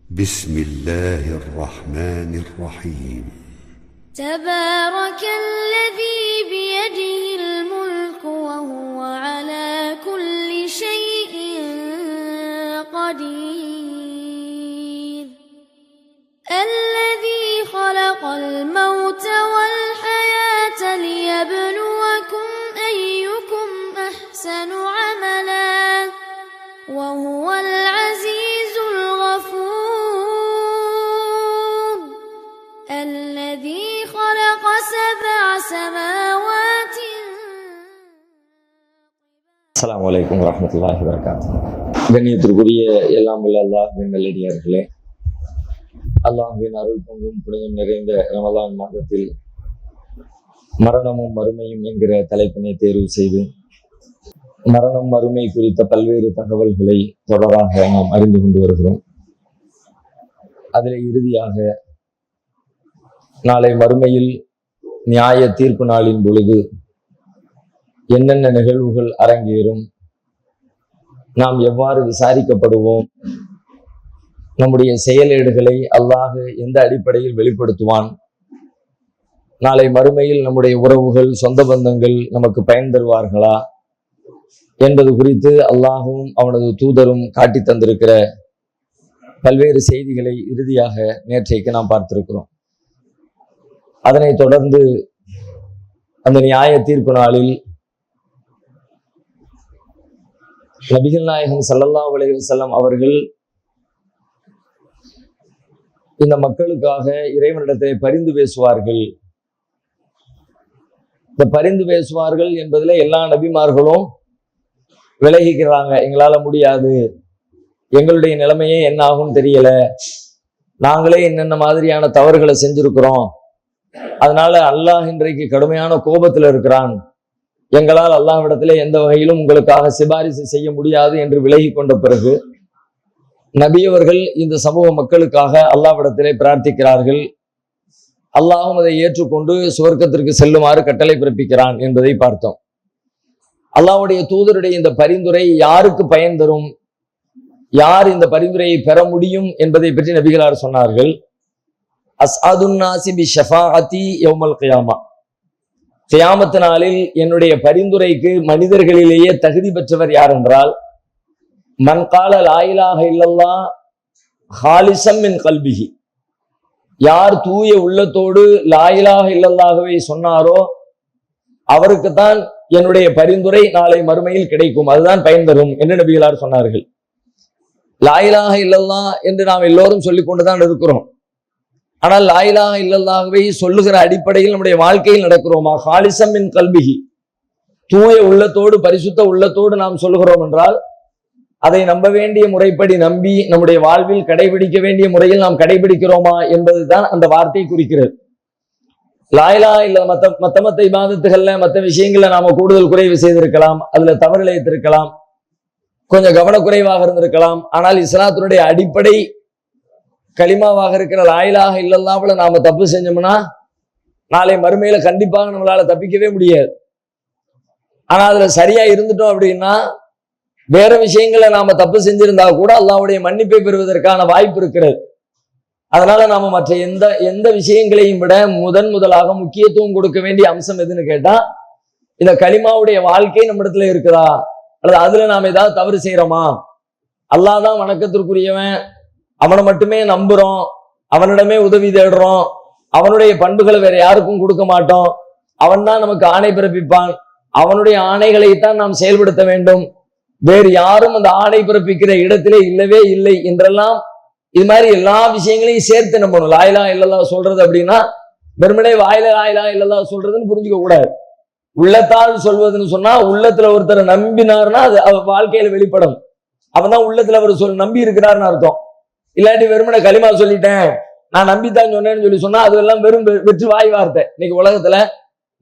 بسم الله الرحمن الرحيم. تبارك الذي بيده الملك وهو على كل شيء قدير. الذي خلق الموت والحياة ليبلوكم أيكم أحسن عملا وهو العزيز الغفور. الذي خلق 7 سماوات. அஸ்ஸலாமு அலைக்கும் வரஹ்மத்துல்லாஹி வபரகாத்துஹு. கண்ணியத்திற்குரிய எல்லாம் வல்ல அல்லாஹ்வின் நல்லடியார்களே, அல்லாஹ்வின் அருள் பொங்கும் புனிதம் நிறைந்த ரமலான் மாதத்தில் மரணமும் மறுமையும் என்கிற தலைப்பினை தேர்வு செய்து மரணம் மறுமை குறித்த பல்வேறு தகவல்களை தொடராக நாம் அறிந்து கொண்டு வருகிறோம். அதில் இறுதியாக நாளை மறுமையில் நியாய தீர்ப்பு நாளின் பொழுது என்னென்ன நிகழ்வுகள் அரங்கேறும், நாம் எவ்வாறு விசாரிக்கப்படுவோம், நம்முடைய செயலேடுகளை அல்லாஹ் எந்த அடிப்படையில் வெளிப்படுத்துவான், நாளை மறுமையில் நம்முடைய உறவுகள் சொந்த பந்தங்கள் நமக்கு பயன் தருவார்களா என்பது குறித்து அல்லாஹும் அவனது தூதரும் காட்டி தந்திருக்கிற பல்வேறு செய்திகளை இறுதியாக நேற்றைக்கு நாம் பார்த்திருக்கிறோம். அதனைத் தொடர்ந்து அந்த நியாய தீர்ப்பு நாளில் நபிகள் நாயகம் ஸல்லல்லாஹு அலைஹி வஸல்லம் அவர்கள் இந்த மக்களுக்காக இறைவனிடத்தை பரிந்து பேசுவார்கள். இந்த பரிந்து பேசுவார்கள் என்பதில் எல்லா நபிமார்களும் விலகிக்கிறாங்க. எங்களால முடியாது, எங்களுடைய நிலைமையே என்ன ஆகும் தெரியல, நாங்களே என்னென்ன மாதிரியான தவறுகளை செஞ்சிருக்கிறோம், அதனால அல்லாஹ் இன்றைக்கு கடுமையான கோபத்தில் இருக்கிறான், எங்களால் அல்லாஹ்விடத்திலே எந்த வகையிலும் உங்களுக்காக சிபாரிசு செய்ய முடியாது என்று விலகி கொண்ட பிறகு நபியவர்கள் இந்த சமூக மக்களுக்காக அல்லாஹ்விடத்திலே பிரார்த்திக்கிறார்கள். அல்லாஹும் அதை ஏற்றுக்கொண்டு சுவர்க்கத்திற்கு செல்லுமாறு கட்டளை பிறப்பிக்கிறான் என்பதை பார்த்தோம். அல்லாஹ்வுடைய தூதருடைய இந்த பரிந்துரை யாருக்கு பயன் தரும், யார் இந்த பரிந்துரையை பெற முடியும் என்பதை பற்றி நபிகளார் சொன்னார்கள். அஸ்அதுன் நாஸி பி ஷஃபாஅத்தி யௌமல் கியாமா, கியாமத் நாளில் என்னுடைய பரிந்துரைக்கு மனிதர்களிலேயே தகுதி பெற்றவர் யார் என்றால், மன் கால லா இலாஹ இல்லல்லாஹ் ஹாலிஸம் மின் கல்பிஹி, யார் தூய உள்ளத்தோடு லா இலாஹ இல்லல்லாஹ்வை சொன்னாரோ அவருக்குத்தான் என்னுடைய பரிந்துரை நாளை மறுமையில் கிடைக்கும், அதுதான் பயன் தரும் என்று நபிகளார் சொன்னார்கள். லா இலாஹ இல்லல்லாஹ் என்று நாம் எல்லோரும் சொல்லிக் கொண்டுதான் இருக்கிறோம். ஆனால் லா இலாஹ இல்லல்லாஹ்வை சொல்லுகிற அடிப்படையில் நம்முடைய வாழ்க்கையில் நடக்கிறோமா? ஹாலிஸம் மின் கல்பிஹி, தூய உள்ளத்தோடு பரிசுத்த உள்ளத்தோடு நாம் சொல்லுகிறோம் என்றால் அதை நம்ப வேண்டிய முறைப்படி நம்பி நம்முடைய வாழ்வில் கடைபிடிக்க வேண்டிய முறையில் நாம் கடைபிடிக்கிறோமா என்பதுதான் அந்த வார்த்தை குறிக்கிறது. லா இலாஹ இல்ல மத்த இபாதத்துகள்ல மற்ற விஷயங்கள்ல நாம கூடுதல் குறைவு செய்திருக்கலாம், அதுல தவறு இழைத்திருக்கலாம், கொஞ்சம் கவனக்குறைவாக இருந்திருக்கலாம். ஆனால் இஸ்லாத்தினுடைய அடிப்படை கலிமாவாக இருக்கிற லா இலாஹ இல்லல்லாஹ்வுல நாம தப்பு செஞ்சோம்னா நாளை மறுமையில கண்டிப்பாக நம்மளால தப்பிக்கவே முடியாது. ஆனா அதுல சரியா இருந்துட்டோம் அப்படின்னா வேற விஷயங்களை நாம தப்பு செஞ்சிருந்தா கூட அல்லாஹ்வுடைய மன்னிப்பை பெறுவதற்கான வாய்ப்பு இருக்கிறது. அதனால நாம மற்ற எந்த விஷயங்களையும் விட முதலாக முக்கியத்துவம் கொடுக்க வேண்டிய அம்சம் எதுன்னு கேட்டா, இந்த கலிமாவுடைய வாழ்க்கை நம்ம இடத்துல இருக்குதா, அல்லது அதுல நாம ஏதாவது தவறு செய்யறோமா, அல்லாஹ் தான் வணக்கத்திற்குரியவன், அவனை மட்டுமே நம்புறோம், அவனிடமே உதவி தேடுறோம், அவனுடைய பண்புகளை வேற யாருக்கும் கொடுக்க மாட்டோம், அவன் தான் நமக்கு ஆணை பிறப்பிப்பான், அவனுடைய ஆணைகளைத்தான் நாம் செயல்படுத்த வேண்டும், வேறு யாரும் அந்த ஆணை பிறப்பிக்கிற இடத்திலே இல்லவே இல்லை என்றெல்லாம் இது மாதிரி எல்லா விஷயங்களையும் சேர்த்து நம்பணும். லா இலாஹ இல்லல்லாஹ் சொல்றது அப்படின்னா வெறுமனே வாயில லா இலாஹ இல்லல்லாஹ் சொல்றதுன்னு புரிஞ்சுக்க கூடாது. உள்ளத்தால் சொல்வதுன்னு சொன்னா உள்ளத்துல ஒருத்தரை நம்பினார்னா அது அவர் வாழ்க்கையில வெளிப்படும், அவன்தான் உள்ளத்துல அவர் நம்பி இருக்கிறாருன்னு அர்த்தம். இல்லாட்டி வெறுமனே கலிமா சொல்லிட்டேன் நான் நம்பித்தான் சொன்னேன்னு சொன்னா அது எல்லாம் வெறும் வெற்றி வாய் வார்த்தை. இன்னைக்கு உலகத்துல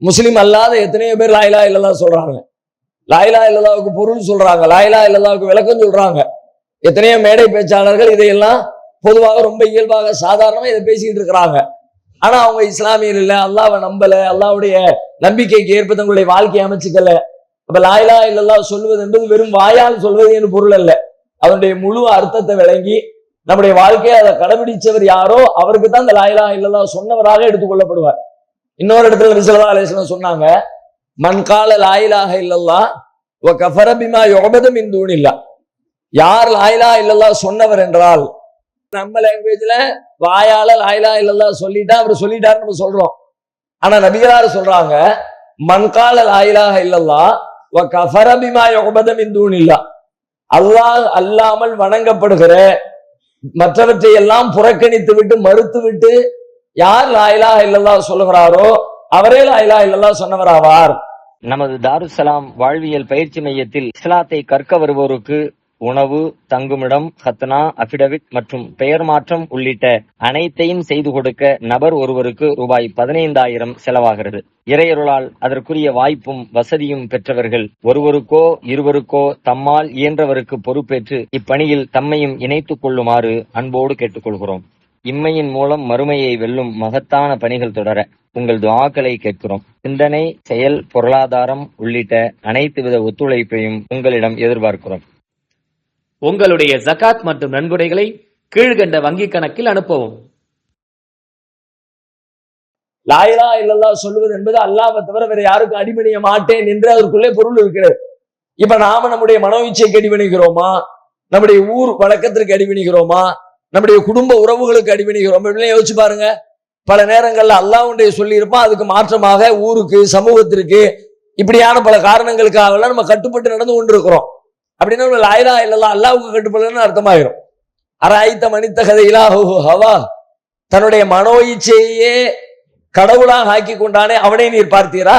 முஸ்லிம் அல்லாத எத்தனையோ பேர் லா இலாஹ இல்லல்லாஹ் சொல்றாங்க, லா இலாஹ இல்லல்லாஹ்வுக்கு பொருள் சொல்றாங்க, லா இலாஹ இல்லல்லாஹ்வுக்கு விளக்கம் சொல்றாங்க. எத்தனையோ மேடை பேச்சாளர்கள் இதையெல்லாம் பொதுவாக ரொம்ப இயல்பாக சாதாரணமா இதை பேசிக்கிட்டு இருக்கிறாங்க. ஆனா அவங்க இஸ்லாமியர் இல்ல, அல்லாஹ்வை நம்பல, அல்லாஹ்வுடைய நம்பிக்கைக்கு ஏற்ப தங்களுடைய வாழ்க்கையை அமைச்சுக்கல. அப்ப லா இலாஹ இல்லல்லாஹ் சொல்வது என்பது வெறும் வாயால் சொல்வது என்று பொருள் அல்ல. அதனுடைய முழு அர்த்தத்தை விளங்கி நம்முடைய வாழ்க்கையை அதை கடைபிடிச்சவர் யாரோ அவருக்கு தான் இந்த லா இலாஹ இல்லல்லாஹ் சொன்னவராக எடுத்துக்கொள்ளப்படுவார். இன்னொரு இடத்துல நபி ஸல்லல்லாஹு அலைஹி வஸல்லம் சொன்னாங்க, மன் கால லா இலாஹ இல்லல்லாஹ் வ கஃபர பிமா யுஅபது மின் தூனில்லாஹ். யார் லா இலாஹ இல்லல்லாஹ் சொன்னவர் என்றால், நம்ம லாங்குவேஜ்ல வாயால லா இலாஹ இல்லல்லாஹ் சொல்லிட்டா அவர் சொல்லிட்டாருன்னு நம்ம சொல்றோம். ஆனா நபிகளார் சொல்றாங்க, மன் கால லா இலாஹ இல்லல்லாஹ் வ கஃபர பிமா யுஅபது மின் தூனில்லாஹ். அல்லாஹ் அல்லாமல் வணங்கப்படுகிற மற்றவற்றை எல்லாம் புறக்கணித்து விட்டு மறுத்து விட்டு யார் லா இலாஹ இல்லல்லாஹ் சொல்லுகிறாரோ அவரே லா இலாஹ இல்லல்லாஹ் சொன்னவராவார். நமது தாருஸ்ஸலாம் வாழ்வியல் பயிற்சி மையத்தில் இஸ்லாத்தை கற்க வருவோருக்கு உணவு, தங்குமிடம், ஹத்னா, அபிடவிட் மற்றும் பெயர் மாற்றம் உள்ளிட்ட அனைத்தையும் செய்து கொடுக்க நபர் ஒருவருக்கு ரூபாய் 15,000 செலவாகிறது. இறையருளால் அதற்குரிய வாய்ப்பும் வசதியும் பெற்றவர்கள் ஒருவருக்கோ இருவருக்கோ தம்மால் இயன்றவருக்கு பொறுப்பேற்று இப்பணியில் தம்மையும் இணைத்துக் கொள்ளுமாறு அன்போடு கேட்டுக்கொள்கிறோம். இம்மையின் மூலம் மறுமையை வெல்லும் மகத்தான பணிகள் தொடர உங்கள் துஆக்களை கேட்கிறோம். சிந்தனை, செயல், பொருளாதாரம் உள்ளிட்ட அனைத்து வித ஒத்துழைப்பையும் உங்களிடம் எதிர்பார்க்கிறோம். உங்களுடைய ஜகாத் மற்றும் நன்கொடைகளை கீழ்கண்ட வங்கிக் கணக்கில் அனுப்பவும். லா இலாஹ இல்லல்லாஹ் சொல்லுவது என்பது அல்லாஹ்வை தவிர வேற யாருக்கும் அடிபணிய மாட்டேன் என்று அதற்குள்ளே பொருள் இருக்கிறது. இப்ப நாம நம்முடைய மனோ இச்சைக்கு அடிபணிக்கிறோமா, நம்முடைய ஊர் வழக்கத்திற்கு அடிபணிக்கிறோமா, நம்முடைய குடும்ப உறவுகளுக்கு அடிபணிக்கிறோம் இப்படிலாம் யோசிச்சு பாருங்க. பல நேரங்கள்ல அல்லாஹ்வுடைய சொல்லி இருப்பான், அதுக்கு மாற்றமாக ஊருக்கு, சமூகத்திற்கு, இப்படியான பல காரணங்களுக்காக நம்ம கட்டுப்பட்டு நடந்து கொண்டிருக்கிறோம். அப்படின்னா லா இலாஹ இல்லல்லாஹ் அல்லாஹ்வுக்கு கட்டுப்படலன்னு அர்த்தமாயிரும். அராய்த்த மனித கதை இலாஹு ஹவா, தன்னுடைய மனோ இச்சையே கடவுளாக ஆக்கி கொண்டானே அவனை நீர் பார்த்தீரா?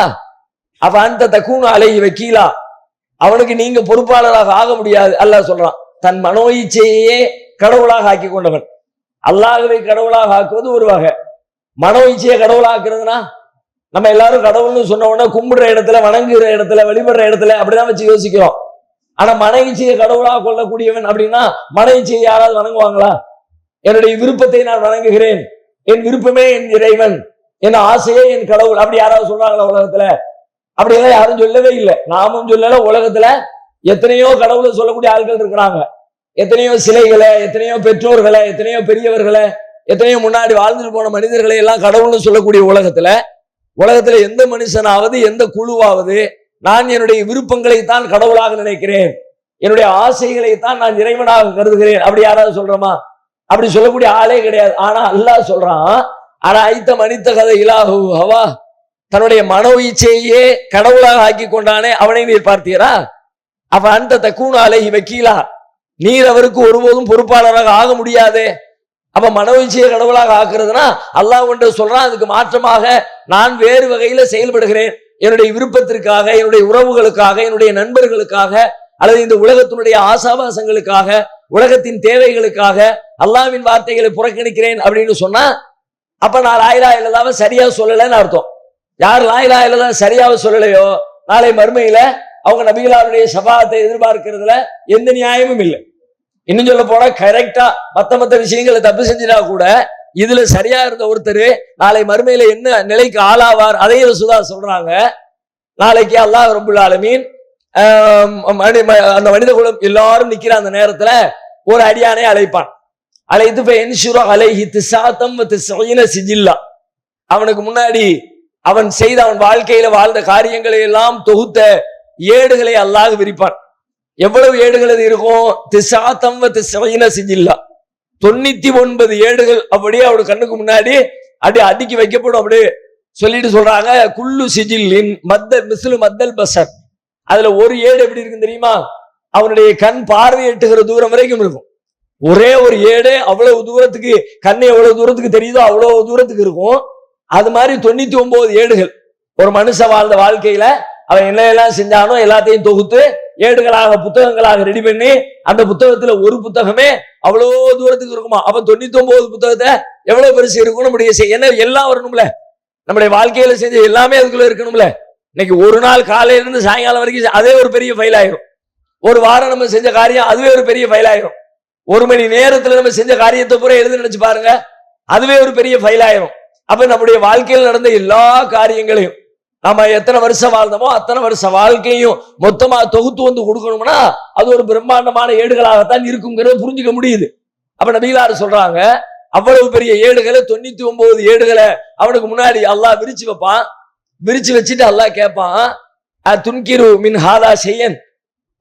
அப்ப அந்த தக்கூன் அலைஹி வக்கீலா, அவனுக்கு நீங்க பொறுப்பாளராக ஆக முடியாது. அல்லாஹ் சொல்றான், தன் மனோ இச்சையே கடவுளாக ஆக்கி கொண்டவன். அல்லாஹ்வை கடவுளாக ஆக்குவது ஒரு வகை, மனோ இச்சையை கடவுளாக்குறதுனா நம்ம எல்லாரும் கடவுள்னு சொன்ன உடனே கும்பிடுற இடத்துல, வணங்குகிற இடத்துல, வழிபடுற இடத்துல அப்படிதான் வச்சு யோசிக்கிறோம். ஆனா மன இச்சையை கடவுளாக கொள்ளக்கூடியவன் அப்படின்னா மன இச்சையை யாராவது வணங்குவாங்களா? என்னுடைய விருப்பத்தை நான் வணங்குகிறேன், என் விருப்பமே என் இறைவன், என் ஆசையே என் கடவுள், அப்படி யாராவது சொல்றாங்களா உலகத்துல? அப்படியெல்லாம் யாரும் சொல்லவே இல்லை, நாமும் சொல்லல. உலகத்துல எத்தனையோ கடவுளை சொல்லக்கூடிய ஆட்கள் இருக்கிறாங்க, எத்தனையோ சிலைகளை, எத்தனையோ பெற்றோர்களை, எத்தனையோ பெரியவர்களை, எத்தனையோ முன்னாடி வாழ்ந்துட்டு போன மனிதர்களை எல்லாம் கடவுள்னு சொல்லக்கூடிய உலகத்துல எந்த மனுஷனாவது, எந்த குழுவாவது நான் என்னுடைய விருப்பங்களை தான் கடவுளாக நினைக்கிறேன், என்னுடைய ஆசைகளை தான் நான் இறைவனாக கருதுகிறேன், அப்படி யாராவது சொல்றோமா? அப்படி சொல்லக்கூடிய ஆளே கிடையாது. ஆனா அல்லாஹ் சொல்றான், ஆனா ஐத்த மனித கதை இலாஹு ஹவா, தன்னுடைய மனோ இச்சையே கடவுளாக ஆக்கி கொண்டானே அவனை நீர் பார்த்தீரா? அப்ப அந்த தக்கூன் அலைஹி வக்கீலா, நீர் அவருக்கு ஒருபோதும் பொறுப்பாளராக ஆக முடியாதே. அப்ப மனோ இச்சையை கடவுளாக ஆக்குறதுனா அல்லாஹ் ஒன்று சொல்றான், அதுக்கு மாற்றமாக நான் வேறு வகையில செயல்படுகிறேன், என்னுடைய விருப்பத்திற்காக, என்னுடைய உறவுகளுக்காக, என்னுடைய நண்பர்களுக்காக, அல்லது இந்த உலகத்தினுடைய ஆசாபாசங்களுக்காக, உலகத்தின் தேவைகளுக்காக அல்லாஹ்வின் வார்த்தைகளை புறக்கணிக்கிறேன் அப்படின்னு சொன்னா அப்ப நான் லா இலாஹ இல்லல்லாஹ்வை சரியா சொல்லலைன்னு அர்த்தம். யார் லா இலாஹ இல்லல்லாஹ் சரியாக சொல்லலையோ நாளை மறுமையில அவங்க நபிகளாருடைய ஷஃபாஅத்தை எதிர்பார்க்கிறதுல எந்த நியாயமும் இல்லை. இன்னும் சொல்ல போனா கரெக்டா மத்த விஷயங்களை தப்பு செஞ்சினா கூட இதுல சரியா இருந்த ஒருத்தர் நாளை மறுமையில என்ன நிலைக்கு ஆளாவார், அதையும் ரசூலா சொல்றாங்க. நாளைக்கு அல்லாஹ் ரப்புல் ஆலமீன் அந்த மனித குலம் எல்லாரும் நிக்கிற அந்த நேரத்துல ஒரு அடியானை அழைப்பான். அழைத்து அலைஹி திசாத்தம் சிஜில்லா, அவனுக்கு முன்னாடி அவன் செய்த, அவன் வாழ்க்கையில வாழ்ந்த காரியங்களை எல்லாம் தொகுத்த ஏடுகளை அல்லாஹ் விரிப்பான். எவ்வளவு ஏடுகள் அது இருக்கும்? திசாத்தம் சிஜில்லா, 99 ஏடுகள் அப்படியே அவனுக்கு கண்ணுக்கு முன்னாடி அப்படியே அடுக்கி வைக்கப்படும். அப்படியே சொல்லிட்டு சொல்றாங்க, குல்லு சிஜில்லின் மத்தல் பசர், அதுல ஒரு ஏடு எப்படி இருக்கு தெரியுமா? அவனுடைய கண் பார்வை எட்டுகிற தூரம் வரைக்கும் இருக்கும். ஒரே ஒரு ஏடு அவ்வளவு தூரத்துக்கு, கண்ணு எவ்வளவு தூரத்துக்கு தெரியுதோ அவ்வளவு தூரத்துக்கு இருக்கும். அது மாதிரி 99 ஏடுகள் ஒரு மனுஷன் வாழ்ந்த வாழ்க்கையில அவன் என்னெல்லாம் செஞ்சானோ எல்லாத்தையும் தொகுத்து ஏடுகளாக, புத்தகங்களாக ரெடி பண்ணி அந்த புத்தகத்துல ஒரு புத்தகமே அவ்வளவு தூரத்துக்கு இருக்குமா. அப்ப 99 புத்தகத்தை எவ்வளவு பெருசு இருக்கும் நம்முடைய என்ன எல்லாம் வரணும்ல, நம்முடைய வாழ்க்கையில செஞ்ச எல்லாமே அதுக்குள்ள இருக்கணும்ல. இன்னைக்கு ஒரு நாள் காலையில இருந்து சாயங்காலம் வரைக்கும் அதே ஒரு பெரிய ஃபைல் ஆயிரும். ஒரு வாரம் நம்ம செஞ்ச காரியம் அதுவே ஒரு பெரிய ஃபைல் ஆயிரும். ஒரு மணி நேரத்துல நம்ம செஞ்ச காரியத்தை பூரா எழுதி நினைச்சு பாருங்க, அதுவே ஒரு பெரிய ஃபைல் ஆயிரும். அப்ப நம்முடைய வாழ்க்கையில் நடந்த எல்லா காரியங்களையும் நம்ம எத்தனை வருஷம் வாழ்ந்தோமோ அத்தனை வருஷ வாழ்க்கையும் மொத்தமா தொகுத்து வந்து கொடுக்கணும்னா அது ஒரு பிரம்மாண்டமான ஏடுகளாகத்தான் இருக்குங்கிறத புரிஞ்சுக்க முடியுது. அப்ப நபிகளார் சொல்றாங்க, அவ்வளவு பெரிய ஏடுகளை 99 ஏடுகளை அவனுக்கு முன்னாடி அல்லாஹ் விரிச்சு வைப்பான். விரிச்சு வச்சுட்டு அல்லாஹ் கேட்பான், துன்கிரு மின் ஹாதா ஷையன்,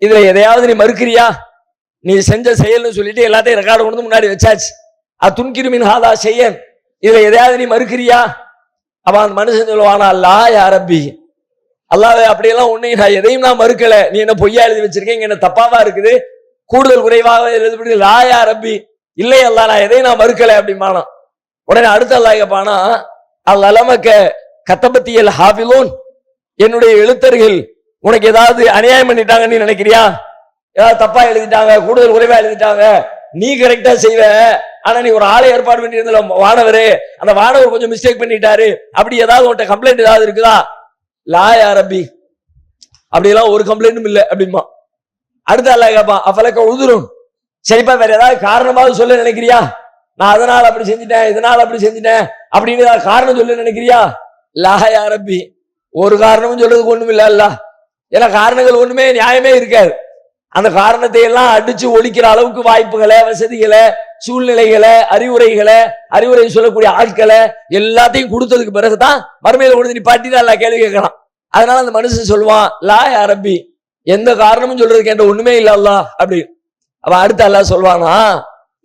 இதுல எதையாவது நீ மறுக்கிறியா? நீ செஞ்ச செயல்னு சொல்லிட்டு எல்லாத்தையும் ரெக்கார்டு கொண்டு முன்னாடி வச்சாச்சு. துன்கிரு மின் ஹாதா ஷையன், இதுல எதையாவது நீ மறுக்கிறியா? அவன் அந்த மனுஷன் சொல்லுவானா, அல்லாஹ் யா ரப்பி, அல்லாஹ்வே அப்படியெல்லாம் உன்னையும் நான் எதையும் நான் மறுக்கல, நீ என்ன பொய்யா எழுதி வச்சிருக்கேன், இங்க என்ன தப்பாவா இருக்குது, கூடுதல் குறைவாக எழுதப்படி, லா யா ரப்பி, இல்லை அல்லாஹ் நான் எதையும் நான் மறுக்கல அப்படிமானா. உடனே அடுத்த அல்லாஹ் கேட்பானா, அல்லமக்க கத்தபத்தியல் ஹாஃபிலூன், என்னுடைய எழுத்தர்கள் உனக்கு ஏதாவது அநியாயம் பண்ணிட்டாங்கன்னு நீ நினைக்கிறியா? ஏதாவது தப்பா எழுதிட்டாங்க, கூடுதல் குறைவா எழுதிட்டாங்க, நீ கரெக்டா செய்வ, ஆனா நீ ஒரு ஆளை ஏற்பாடு பண்ணி இருந்த வானவரு, அந்த வானவர் கொஞ்சம் மிஸ்டேக் பண்ணிட்டாரு, அப்படி ஏதாவது உன்கிட்ட கம்ப்ளைண்ட் ஏதாவது இருக்குதா? லா யா ரப்பி, அப்படியெல்லாம் ஒரு கம்ப்ளைண்ட்டும் இல்லை அப்படிமா. அடுத்த அல்லாஹ் கேட்பான், அஃபலக்க உதுரும், சரிப்பா வேற ஏதாவது காரணமாவது சொல்ல நினைக்கிறியா? நான் அதனால அப்படி செஞ்சுட்டேன், இதனால அப்படி செஞ்சுட்டேன் அப்படின்னு ஏதாவது காரணம் சொல்ல நினைக்கிறியா? லா யா ரப்பி, ஒரு காரணமும் சொல்றதுக்கு ஒண்ணும் இல்ல அல்ல. ஏன்னா காரணங்கள் ஒண்ணுமே நியாயமே இருக்காது. அந்த காரணத்தை எல்லாம் அடிச்சு ஒழிக்கிற அளவுக்கு வாய்ப்புகளை, வசதிகளை, சூழ்நிலைகளை, அறிவுரை சொல்லக்கூடிய ஆட்களை எல்லாத்தையும் கொடுத்ததுக்கு பிறகுதான் மறுமையில கொண்டு நிப்பாட்டி எல்லாம் கேள்வி கேட்கலாம். அதனால அந்த மனுஷன் சொல்லுவான், லா யா ரப்பி, எந்த காரணமும் சொல்றதுக்கு என்ற ஒண்ணுமே இல்ல அல்லாஹ் அப்படி. அவன் அடுத்து அல்லாஹ் சொல்வானா,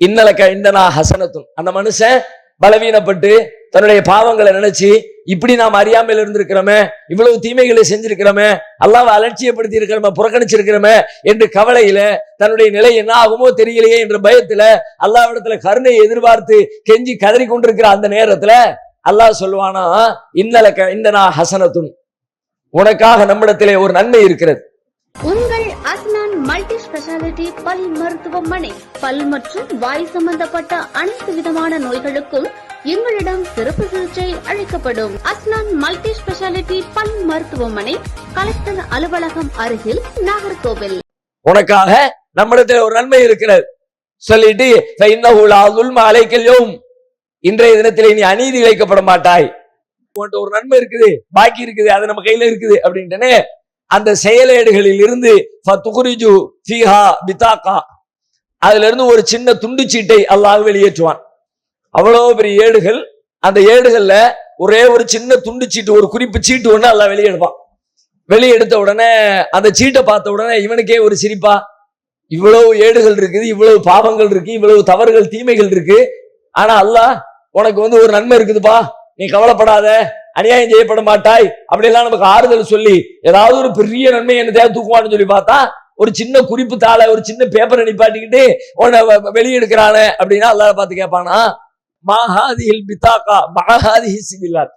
இன்னலக்க இந்தனா ஹசனத்துன், அந்த மனுஷன் பலவீனப்பட்டு தன்னுடைய பாவங்களை நினைச்சு, இப்படி நாம் அறியாமல் இருந்திருக்கிறோமே, இவ்வளவு தீமைகளை செஞ்சிருக்கிறோமே, அல்லாஹ்வை அலட்சியப்படுத்தி இருக்கிறோமே, புறக்கணிச்சிருக்கிறோமே என்று கவலையில தன்னுடைய நிலை என்ன ஆகுமோ தெரியலையே என்ற பயத்துல அல்லாஹ்விடத்துல கருணையை எதிர்பார்த்து கெஞ்சி கதறி கொண்டிருக்கிற அந்த நேரத்துல அல்லாஹ் சொல்லுவானா, இன்னலக்க இந்தனா ஹசனத்துன், உனக்காக நம்மிடத்திலே ஒரு நன்மை இருக்கிறது. உங்கள் அஸ்னான் மல்டி ஸ்பெஷாலிட்டி பல் மருத்துவமனை, பல் மற்றும் வாய் சம்பந்தப்பட்ட அனைத்து விதமான நோய்களுக்கும் எங்களிடம் சிறப்பு சிகிச்சை அளிக்கப்படும். அஸ்னான் மல்டி ஸ்பெஷாலிட்டி பல் மருத்துவமனை, கலெக்டர் அலுவலகம் அருகில், நாகர்கோவில். உனக்காக நம்மிடத்தில் ஒரு நன்மை இருக்கிறது சொல்லிட்டு, இன்றைய தினத்திலே நீ அநீதி இழைக்கப்பட மாட்டாய், உன்கிட்ட ஒரு நன்மை இருக்குது, பாக்கி இருக்குது, அது நம்ம கையில இருக்குது அப்படின்ட்டு அந்த செயலேடுகளில் இருந்து அதுல இருந்து ஒரு சின்ன துண்டு சீட்டை அல்லாஹ் வெளியேற்றுவான். அவ்வளவு பெரிய ஏடுகள், அந்த ஏடுகள்ல ஒரே ஒரு சின்ன துண்டு சீட்டு, ஒரு குறிப்பு சீட்டு ஒண்ணு அல்லாஹ் வெளியெடுப்பான். வெளியெடுத்த உடனே அந்த சீட்டை பார்த்த உடனே இவனுக்கே ஒரு சிரிப்பா, இவ்வளவு ஏடுகள் இருக்குது, இவ்வளவு பாவங்கள் இருக்கு, இவ்வளவு தவறுகள் தீமைகள் இருக்கு, ஆனா அல்லாஹ் உனக்கு ஒரு நன்மை இருக்குதுப்பா, நீ கவலைப்படாத, அநியாயம் செய்யப்பட மாட்டாய் அப்படியெல்லாம் நமக்கு ஆறுதல் சொல்லி ஏதாவது ஒரு பெரிய நன்மை என்ன தேவை தூக்குவான்னு சொல்லி பார்த்தா, ஒரு சின்ன குறிப்பு தாளை, ஒரு சின்ன பேப்பரை நிப்பாட்டிக்கிட்டு உன்னை வெளியெடுக்கிறான அப்படின்னா அல்லாஹ் பார்த்து கேட்பானா, மாஹாதிஹில் பிதாகா மஹாதிஹி சிபில்லாத்,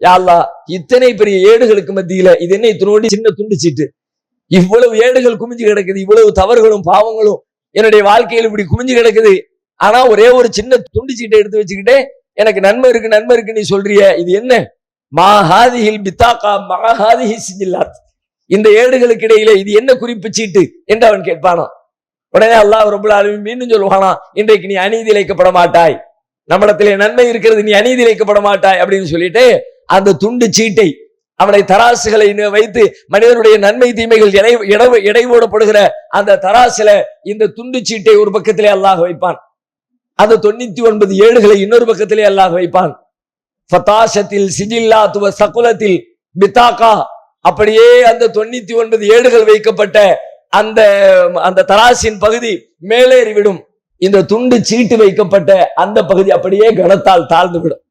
யா அல்லாஹ் இத்தனை பெரிய ஏடுகளுக்கு மத்தியில இது என்ன இத்தனோடி சின்ன துண்டு சீட்டு, இவ்வளவு ஏடுகள் குமிஞ்சு கிடக்குது, இவ்வளவு தவறுகளும் பாவங்களும் என்னுடைய வாழ்க்கையில் இப்படி குமிஞ்சு கிடக்குது, ஆனா ஒரே ஒரு சின்ன துண்டு சீட்டை எடுத்து வச்சுக்கிட்டு எனக்கு நன்மை இருக்கு நீ சொல்றிய, இது என்ன? மாஹாதிஹில் பிதாகா மஹாதிஹி சிபில்லாத், இந்த ஏடுகளுக்கு இடையில இது என்ன குறிப்பு சீட்டு என்று அவன் கேட்பானா. உடனே அல்லாஹ் ரப்பல் ஆலமீன் மீண்டும் சொல்லுவானா, இன்றைக்கு நீ அநீதி இழைக்கப்பட மாட்டாய், நம்மிடத்திலே நன்மை இருக்கிறது, நீ அநீதி இழைக்கப்பட மாட்டாய் அப்படின்னு சொல்லிட்டு அந்த துண்டு சீட்டை அவனை தராசுகளை வைத்து மனிதனுடைய நன்மை தீமைகள் எடை போடப்படுகிற அந்த தராசுல இந்த துண்டு சீட்டை ஒரு பக்கத்திலே அல்லாஹ் வைப்பான், அந்த 99 ஏடுகளை இன்னொரு பக்கத்திலே அல்லாஹ் வைப்பான். ஃபதாஷத்தில் சிஜில்லாத் வ சகுலத்தில் பிதாகா, அப்படியே அந்த 99 ஏடுகள் வைக்கப்பட்ட அந்த தராசின் பகுதி மேலேறிவிடும், இந்த துண்டு சீட்டு வைக்கப்பட்ட அந்த பகுதி அப்படியே கனத்தால் தாழ்ந்து விடும்.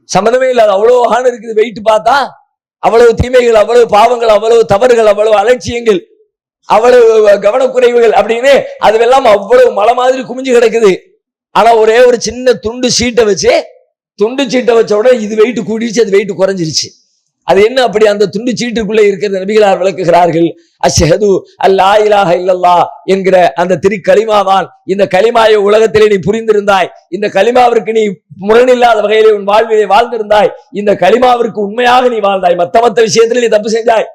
சம்பந்தமே இல்லாத அவ்வளவு ஆண் இருக்குது, வெயிட்டு பார்த்தா அவ்வளவு தீமைகள், அவ்வளவு பாவங்கள், அவ்வளவு தவறுகள், அவ்வளவு அலட்சியங்கள், அவ்வளவு கவனக்குறைவுகள் அப்படின்னு அதுவெல்லாம் அவ்வளவு மலை மாதிரி குமிஞ்சு கிடக்குது. ஆனா ஒரே ஒரு சின்ன துண்டு சீட்டை வச்ச உடனே இது வெயிட்டு கூடிச்சு, அது வெயிட்டு குறைஞ்சிருச்சு. அது என்ன அப்படி? அந்த துண்டு சீட்டுக்குள்ளே இருக்கிற நபிகளார் விளக்குகிறார்கள், அஷ்ஹது அல்லா இலாஹ இல்லல்லாஹ் என்கிற அந்த கலிமாதான். இந்த கலிமாயை உலகத்திலே நீ புரிந்திருந்தாய், இந்த கலிமாவிற்கு நீ முரணில்லாத வகையிலே உன் வாழ்விலே வாழ்ந்திருந்தாய், இந்த கலிமாவிற்கு உண்மையாக நீ வாழ்ந்தாய், மத்த விஷயத்திலே நீ தப்பு செஞ்சாய்,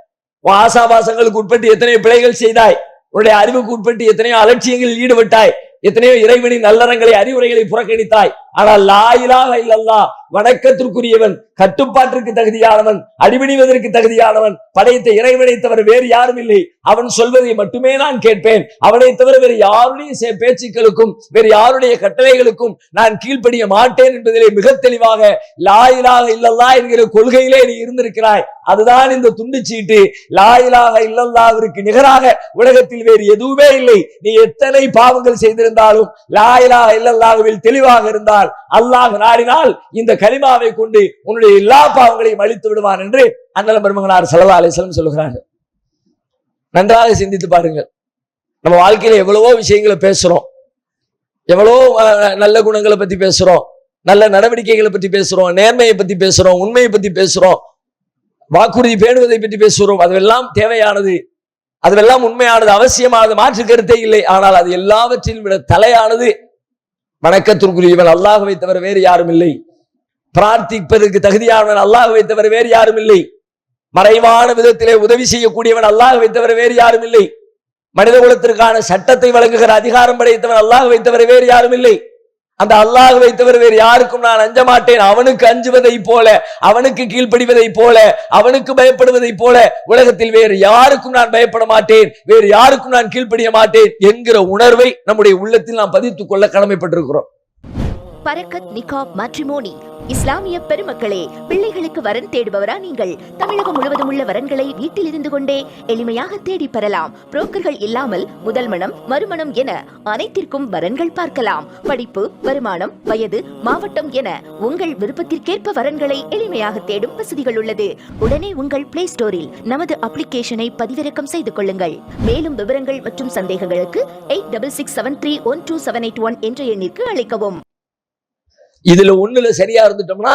உன் ஆசாபாசங்களுக்கு உட்பட்டு எத்தனையோ பிழைகள் செய்தாய், உன்னுடைய அறிவுக்கு உட்பட்டு எத்தனையோ அலட்சியங்களில் ஈடுபட்டாய், எத்தனையோ இறைவனின் நல்லறங்களை அறிவுரைகளை புறக்கணித்தாய், ஆனால் லா இலாஹ இல்லல்லாஹ் வணக்கத்திற்குரியவன், கட்டுப்பாட்டிற்கு தகுதியானவன், அடிபணிவதற்கு தகுதியானவன், படைத்த இறைவனை தவிர வேறு யாரும் இல்லை, அவன் சொல்வதை மட்டுமே நான் கேட்பேன், அவனை தவிர வேறு யாருடைய பேச்சுக்களுக்கும் வேறு யாருடைய கட்டளைகளுக்கும் நான் கீழ்ப்படிய மாட்டேன் என்பதிலே மிக தெளிவாக லா இலாஹ இல்லல்லாஹ் என்கிற கொள்கையிலே நீ இருந்திருக்கிறாய். அதுதான் இந்த துண்டு சீட்டு. லா இலாஹ இல்லல்லாஹ்விற்கு நிகராக உலகத்தில் வேறு எதுவுமே இல்லை. நீ எத்தனை பாவங்கள் செய்திருந்தாலும் லா இலாஹ இல்லல்லாஹ்வில் தெளிவாக இருந்தால் அல்லாஹ் நாடினால் இந்த கலிமாவை கொண்டு உன்னுடைய எல்லா பாவங்களையும் அழித்து விடுவான் என்று அண்ணல் பெருமகனார் ஸல்லல்லாஹு அலைஹி வஸல்லம் சொல்லுகிறார்கள். நன்றாக சிந்தித்து பாருங்கள். நம்ம வாழ்க்கையில எவ்வளவோ விஷயங்களை பேசுறோம், எவ்வளவோ நல்ல குணங்களை பத்தி பேசுறோம், நல்ல நடவடிக்கைகளை பத்தி பேசுறோம், நேர்மையை பத்தி பேசுறோம், உண்மையை பத்தி பேசுறோம், வாக்குறுதி பேணுவதை பற்றி பேசுகிறோம். அதுவெல்லாம் தேவையானது, அதுவெல்லாம் உண்மையானது, அவசியமானது, மாற்று கருத்தே இல்லை. ஆனால் அது எல்லாவற்றிலும் விட தலையானது வணக்கத்திற்குரியவன் அல்லாஹ்வை தவிர வேறு யாரும் இல்லை, பிரார்த்திப்பதற்கு தகுதியானவன் அல்லாஹ்வை தவிர வேறு யாரும் இல்லை, மறைவான விதத்திலே உதவி செய்யக்கூடியவன் அல்லாஹ்வை தவிர வேறு யாரும் இல்லை, மனித குலத்திற்கான சட்டத்தை வழங்குகிற அதிகாரம் படைத்தவன் அல்லாஹ்வை தவிர வேறு யாரும் இல்லை. அந்த அல்லாஹ்வை தவிர வேறு யாருக்கும் நான் அஞ்ச மாட்டேன், அவனுக்கு அஞ்சுவதை போல, அவனுக்கு கீழ்ப்படிவதை போல, அவனுக்கு பயப்படுவதை போல உலகத்தில் வேறு யாருக்கும் நான் பயப்பட மாட்டேன், வேறு யாருக்கும் நான் கீழ்ப்படிய மாட்டேன் என்கிற உணர்வை நம்முடைய உள்ளத்தில் நாம் பதித்துக் கொள்ள கடமைப்பட்டிருக்கிறோம். பரக்கத் நிகாப் மேட்ரிமோனி. இஸ்லாமிய பெருமக்களே, பிள்ளைகளுக்கு வரன் தேடுபவரா நீங்கள்? தமிழகம் முழுவதும் உள்ள வரன்களை வீட்டில் இருந்து கொண்டே எளிமையாக தேடி பெறலாம். புரோக்கர்கள் இல்லாமல் முதல் மனம், மறுமணம் என அனைத்திற்கும் வரன்கள் பார்க்கலாம். படிப்பு, வருமானம், வயது, மாவட்டம் என உங்கள் விருப்பத்திற்கேற்ப வரன்களை எளிமையாக தேடும் வசதிகள் உள்ளது. உடனே உங்கள் பிளே ஸ்டோரில் நமது அப்ளிகேஷனை பதிவிறக்கம் செய்து கொள்ளுங்கள். மேலும் விவரங்கள் மற்றும் சந்தேகங்களுக்கு 8667312781 என்ற எண்ணிற்கு அழைக்கவும். இதுல ஒண்ணுல சரியா இருந்துட்டோம்னா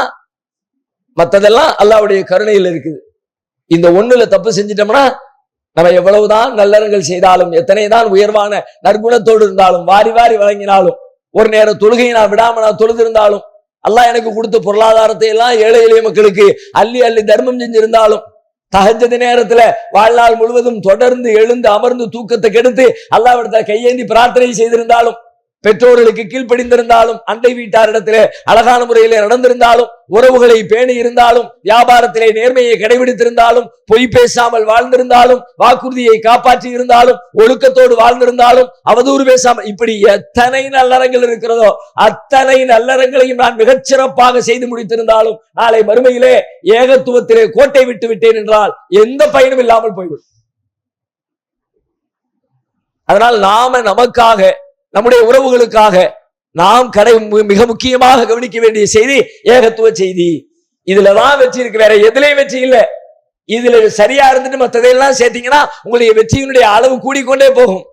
மத்ததெல்லாம் அல்லாஹ்வுடைய கருணையில் இருக்குது. இந்த ஒண்ணுல தப்பு செஞ்சிட்டோம்னா நம்ம எவ்வளவுதான் நல்லறங்கள் செய்தாலும், எத்தனைதான் உயர்வான நற்குணத்தோடு இருந்தாலும், வாரி வாரி வழங்கினாலும், ஒரு நேர தொழுகையை நான் விடாம நான் தொழுதிருந்தாலும், அல்லாஹ் எனக்கு கொடுத்த பொருளாதாரத்தை எல்லாம் ஏழை எளிய மக்களுக்கு அள்ளி அள்ளி தர்மம் செஞ்சிருந்தாலும், தஹஜ்ஜத் நேரத்துல வாழ்நாள் முழுவதும் தொடர்ந்து எழுந்து அமர்ந்து தூக்கத்தை கெடுத்து அல்லாஹ்விடத்தில் கையேந்தி பிரார்த்தனை செய்திருந்தாலும், பெற்றோர்களுக்கு கீழ்ப்படிந்திருந்தாலும், அண்டை வீட்டாரிடத்திலே அழகான முறையிலே நடந்திருந்தாலும், உறவுகளை பேணி இருந்தாலும், வியாபாரத்திலே நேர்மையை கடைபிடித்திருந்தாலும், பொய் பேசாமல் வாழ்ந்திருந்தாலும், வாக்குறுதியை காப்பாற்றி இருந்தாலும், ஒழுக்கத்தோடு வாழ்ந்திருந்தாலும், அவதூறு பேசாமல், இப்படி எத்தனை நல்லறங்கள் இருக்கிறதோ அத்தனை நல்லறங்களையும் நான் மிகச்சிறப்பாக செய்து முடித்திருந்தாலும், நாளை மறுமையிலே ஏகத்துவத்திலே கோட்டை விட்டு விட்டேன் என்றால் எந்த பயனும் இல்லாமல் போய்விடும். அதனால் நாம நமக்காக, நம்முடைய உறவுகளுக்காக நாம் மிக முக்கியமாக கவனிக்க வேண்டிய செய்தி ஏகத்துவ செய்தி. இதுலதான் வெற்றி இருக்கு, வேற எதுலயும் வெற்றி இல்லை. இதுல சரியா இருந்துட்டு மற்றதையெல்லாம் சேர்த்தீங்கன்னா உங்களுடைய வெற்றியினுடைய அளவு கூடிக்கொண்டே போகும்.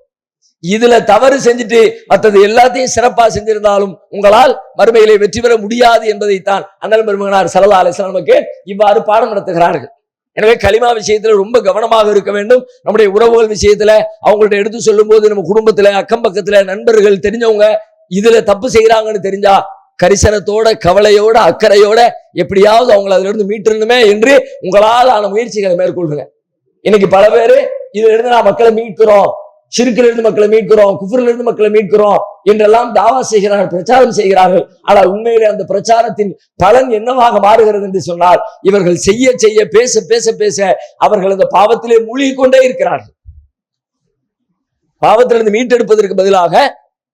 இதுல தவறு செஞ்சுட்டு மற்றது எல்லாத்தையும் சிறப்பா செஞ்சிருந்தாலும் உங்களால் மறுமையிலே வெற்றி பெற முடியாது என்பதைத்தான் அண்ணல் பெருமகனார் ஸல்லல்லாஹு அலைஹி வஸல்லம் நமக்கு இவ்வாறு பாடம் நடத்துகிறார்கள். எனவே கலிமா விஷயத்துல ரொம்ப கவனமாக இருக்க வேண்டும். நம்முடைய உறவுகள் விஷயத்துல அவங்கள்ட்ட எடுத்து சொல்லும் போது நம்ம குடும்பத்துல, அக்கம் பக்கத்துல, நண்பர்கள், தெரிஞ்சவங்க இதுல தப்பு செய்யறாங்கன்னு தெரிஞ்சா கரிசனத்தோட, கவலையோட, அக்கறையோட எப்படியாவது அவங்களை அதுல இருந்து மீட்டணுமே என்று உங்களால் ஆன முயற்சிகளை மேற்கொள்ளுங்க. இன்னைக்கு பல பேரு இதுல இருந்து நான் மக்களை மீட்கிறோம், ஷிர்கில் இருந்து மக்களை மீட்கிறோம், குஃப்ரில் இருந்து மக்களை மீட்கிறோம் என்றெல்லாம் தாவா செய்கிறார்கள், பிரச்சாரம் செய்கிறார்கள். ஆனால் உண்மையிலே அந்த பிரச்சாரத்தின் பலன் என்னவாக மாறுகிறது என்று சொன்னால், இவர்கள் செய்ய செய்ய, பேச பேச பேச அவர்கள் அந்த பாவத்திலே மூழ்கி கொண்டே இருக்கிறார்கள். பாவத்திலிருந்து மீட்டெடுப்பதற்கு பதிலாக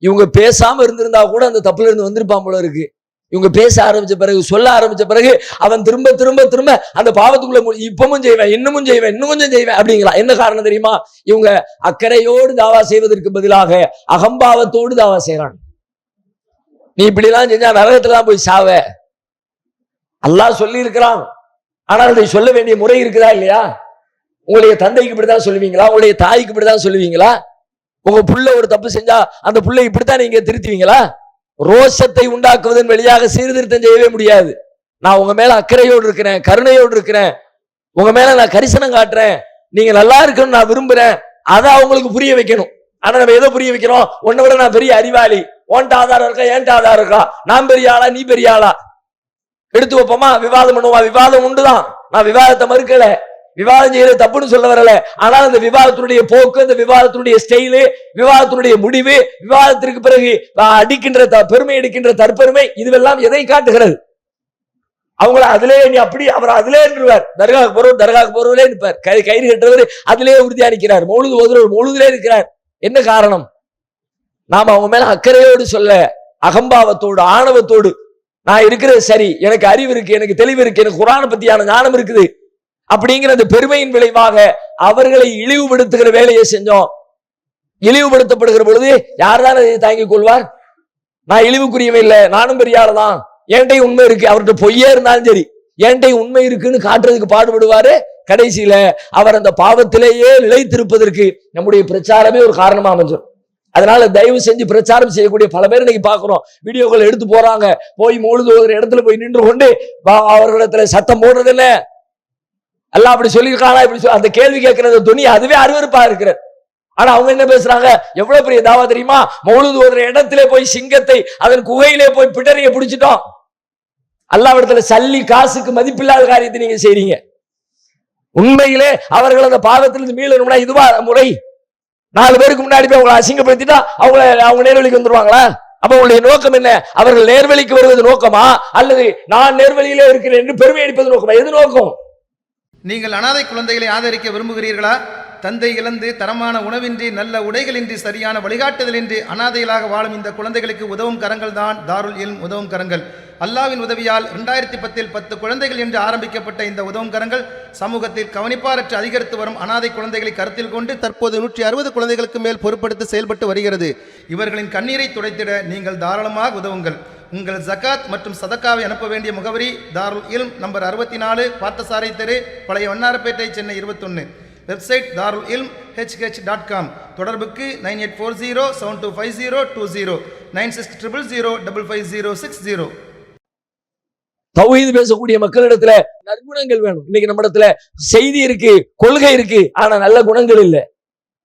இவங்க பேசாம இருந்திருந்தா கூட அந்த தப்புல இருந்து வந்திருப்பான் போல இருக்கு. இவங்க பேச ஆரம்பிச்ச பிறகு, சொல்ல ஆரம்பிச்ச பிறகு அவன் திரும்ப திரும்ப திரும்ப அந்த பாவத்துக்குள்ள இப்பவும் செய்வேன், இன்னமும் செய்வேன், இன்னும் கொஞ்சம் செய்வேன் அப்படிங்களா? என்ன காரணம் தெரியுமா? இவங்க அக்கறையோடு தாவா செய்வதற்கு பதிலாக அகம்பாவத்தோடு தாவா செய்யறாங்க. நீ இப்படி எல்லாம் செஞ்சா நரகத்துலாம் போய் சாவ அல்லாஹ் சொல்லி இருக்கிறான். ஆனால் அதை சொல்ல வேண்டிய முறை இருக்குதா இல்லையா? உங்களுடைய தந்தைக்கு இப்படிதான் சொல்லுவீங்களா? உங்களுடைய தாய்க்கு இப்படிதான் சொல்லுவீங்களா? உங்க புள்ள ஒரு தப்பு செஞ்சா அந்த புள்ளை இப்படித்தான் நீங்க திருத்துவீங்களா? ரோஷத்தை உண்டாக்குவதன் வழியாக சீர்திருத்தம் செய்யவே முடியாது. நான் உங்க மேல அக்கறையோடு இருக்கிறேன், கருணையோடு இருக்கிறேன், உங்க மேல நான் கரிசனம் காட்டுறேன், நீங்க நல்லா இருக்கணும் நான் விரும்புறேன், அதை அவங்களுக்கு புரிய வைக்கணும். ஆனா நம்ம எதை புரிய வைக்கிறோம்? உன்னை விட நான் பெரிய அறிவாளி, உன்ட்ட ஆதாரம் இருக்கா, ஏன்ட்ட ஆதாரம் இருக்கா, நான் பெரிய ஆளா, நீ பெரிய ஆளா, எடுத்து வைப்போமா, விவாதம் பண்ணுவோமா? விவாதம் உண்டுதான், நான் விவாதத்தை மறுக்கல. விவாதம் செய்யறது தப்புன்னு சொல்ல வரல. ஆனால் அந்த விவாதத்தினுடைய போக்கு, அந்த விவாதத்தினுடைய ஸ்டைலு, விவாதத்தினுடைய முடிவு, விவாதத்திற்கு பிறகு அடிக்கின்ற பெருமை எடுக்கின்ற தற்பெருமை, இதுவெல்லாம் எதை காட்டுகிறது? அவங்கள அதிலே நீ அப்படி அவர் அதிலே நின்றுவார். தர்காவுக்கு போறவரே நிற்பார். கயிறு கட்டுறவர் அதிலே உறுதியா நிற்கிறார். மௌலுது ஓதுறவர் மௌலுதிலே இருக்கிறார். என்ன காரணம்? நாம அவங்க மேல அக்கறையோடு சொல்ல, அகம்பாவத்தோடு ஆணவத்தோடு நான் இருக்கிறது சரி, எனக்கு அறிவு இருக்கு, எனக்கு தெளிவு இருக்கு, எனக்கு குர்ஆனை பத்தியான ஞானம் இருக்குது அப்படிங்கிற அந்த பெருமையின் விளைவாக அவர்களை இழிவுபடுத்துகிற வேலையை செஞ்சோம். இழிவுபடுத்தப்படுகிற பொழுது யார்தான் அதை தாங்கிக் கொள்வார்? நான் இழிவுக்குரியவன் இல்லை, நானும் பெரிய ஆளுதான், என்கிட்ட உண்மை இருக்கு, அவர்கிட்ட பொய்யே இருந்தாலும் சரி என்கிட்ட உண்மை இருக்குன்னு காட்டுறதுக்கு பாடுபடுவாரு. கடைசியில அவர் அந்த பாவத்திலேயே நிலைத்திருப்பதற்கு நம்முடைய பிரச்சாரமே ஒரு காரணமா அமைஞ்சிடும். அதனால தயவு செஞ்சு பிரச்சாரம் செய்யக்கூடிய பல பேர் இன்னைக்கு பாக்குறோம், வீடியோக்கள் எடுத்து போறாங்க, போய் மௌலிது ஒரு இடத்துல போய் நின்று கொண்டு அவர்களிடத்துல சத்தம் போடுறது இல்ல, எல்லாம் அப்படி சொல்லியிருக்காங்களா, இப்படி அந்த கேள்வி கேட்கறது துணி அதுவே அருவருப்பா இருக்கிறது. ஆனா அவங்க என்ன பேசுறாங்க? எவ்வளவு பெரிய தாவா தெரியுமா? மௌலிது ஒரு இடத்துல போய் சிங்கத்தை அதன் குகையிலே போய் பிடரிய பிடிச்சிட்டோம். அல்லாஹ்விடத்துல சல்லி காசுக்கு மதிப்பில்லாத காரியத்தை நீங்க செய்றீங்க. உண்மையிலே அவர்கள் அந்த பாவத்திலிருந்து மீளணும்னா இதுவா முறை? 4 பேருக்கு முன்னாடி போய் அவங்களை அசிங்கப்படுத்திட்டா அவங்க நேர்வழிக்கு வந்துருவாங்களா? அப்ப உங்களுடைய நோக்கம் என்ன? அவர்கள் நேர்வழிக்கு வருவது நோக்கமா, அல்லது நான் நேர்வழியிலே இருக்கிறேன் என்று பெருமை அடிப்பது நோக்கமா? எது நோக்கம்? நீங்கள் அனாதை குழந்தைகளை ஆதரிக்க விரும்புகிறீர்களா? தந்தை இழந்து தரமான உணவின்றி, நல்ல உடைகளின்றி, சரியான வழிகாட்டுதலின்றி அனாதைகளாக வாழும் இந்த குழந்தைகளுக்கு உதவும் கரங்கள் தான் தாருல் இல்ம் உதவும் கரங்கள். அல்லாஹ்வின் உதவியால் 2010 10 குழந்தைகள் என்று ஆரம்பிக்கப்பட்ட இந்த உதவும் கரங்கள் சமூகத்தில் கவனிப்பாரற்று அதிகரித்து வரும் அனாதை குழந்தைகளை கருத்தில் கொண்டு தற்போது 160 குழந்தைகளுக்கு மேல் பொறுப்படுத்தி செயல்பட்டு வருகிறது. இவர்களின் கண்ணீரை துடைத்திட நீங்கள் தாராளமாக உதவுங்கள். உங்கள் ஜகாத் மற்றும் சதக்காவை அனுப்ப வேண்டிய முகவரி தாருல் இல்ம் நம்பர் 64, பார்த்தசாரை தெரு, பழைய வண்ணாரப்பேட்டை, சென்னை 21. வெப்சைட் தாருல் இல்ம் hh.com. தொடர்புக்கு 9840725020 9600055060. தௌஹீத் பேசக்கூடிய மக்களிடத்துல நற்குணங்கள் வேணும். இன்னைக்கு நம்ம இடத்துல செய்தி இருக்கு, கொள்கை இருக்கு, ஆனா நல்ல குணங்கள் இல்ல.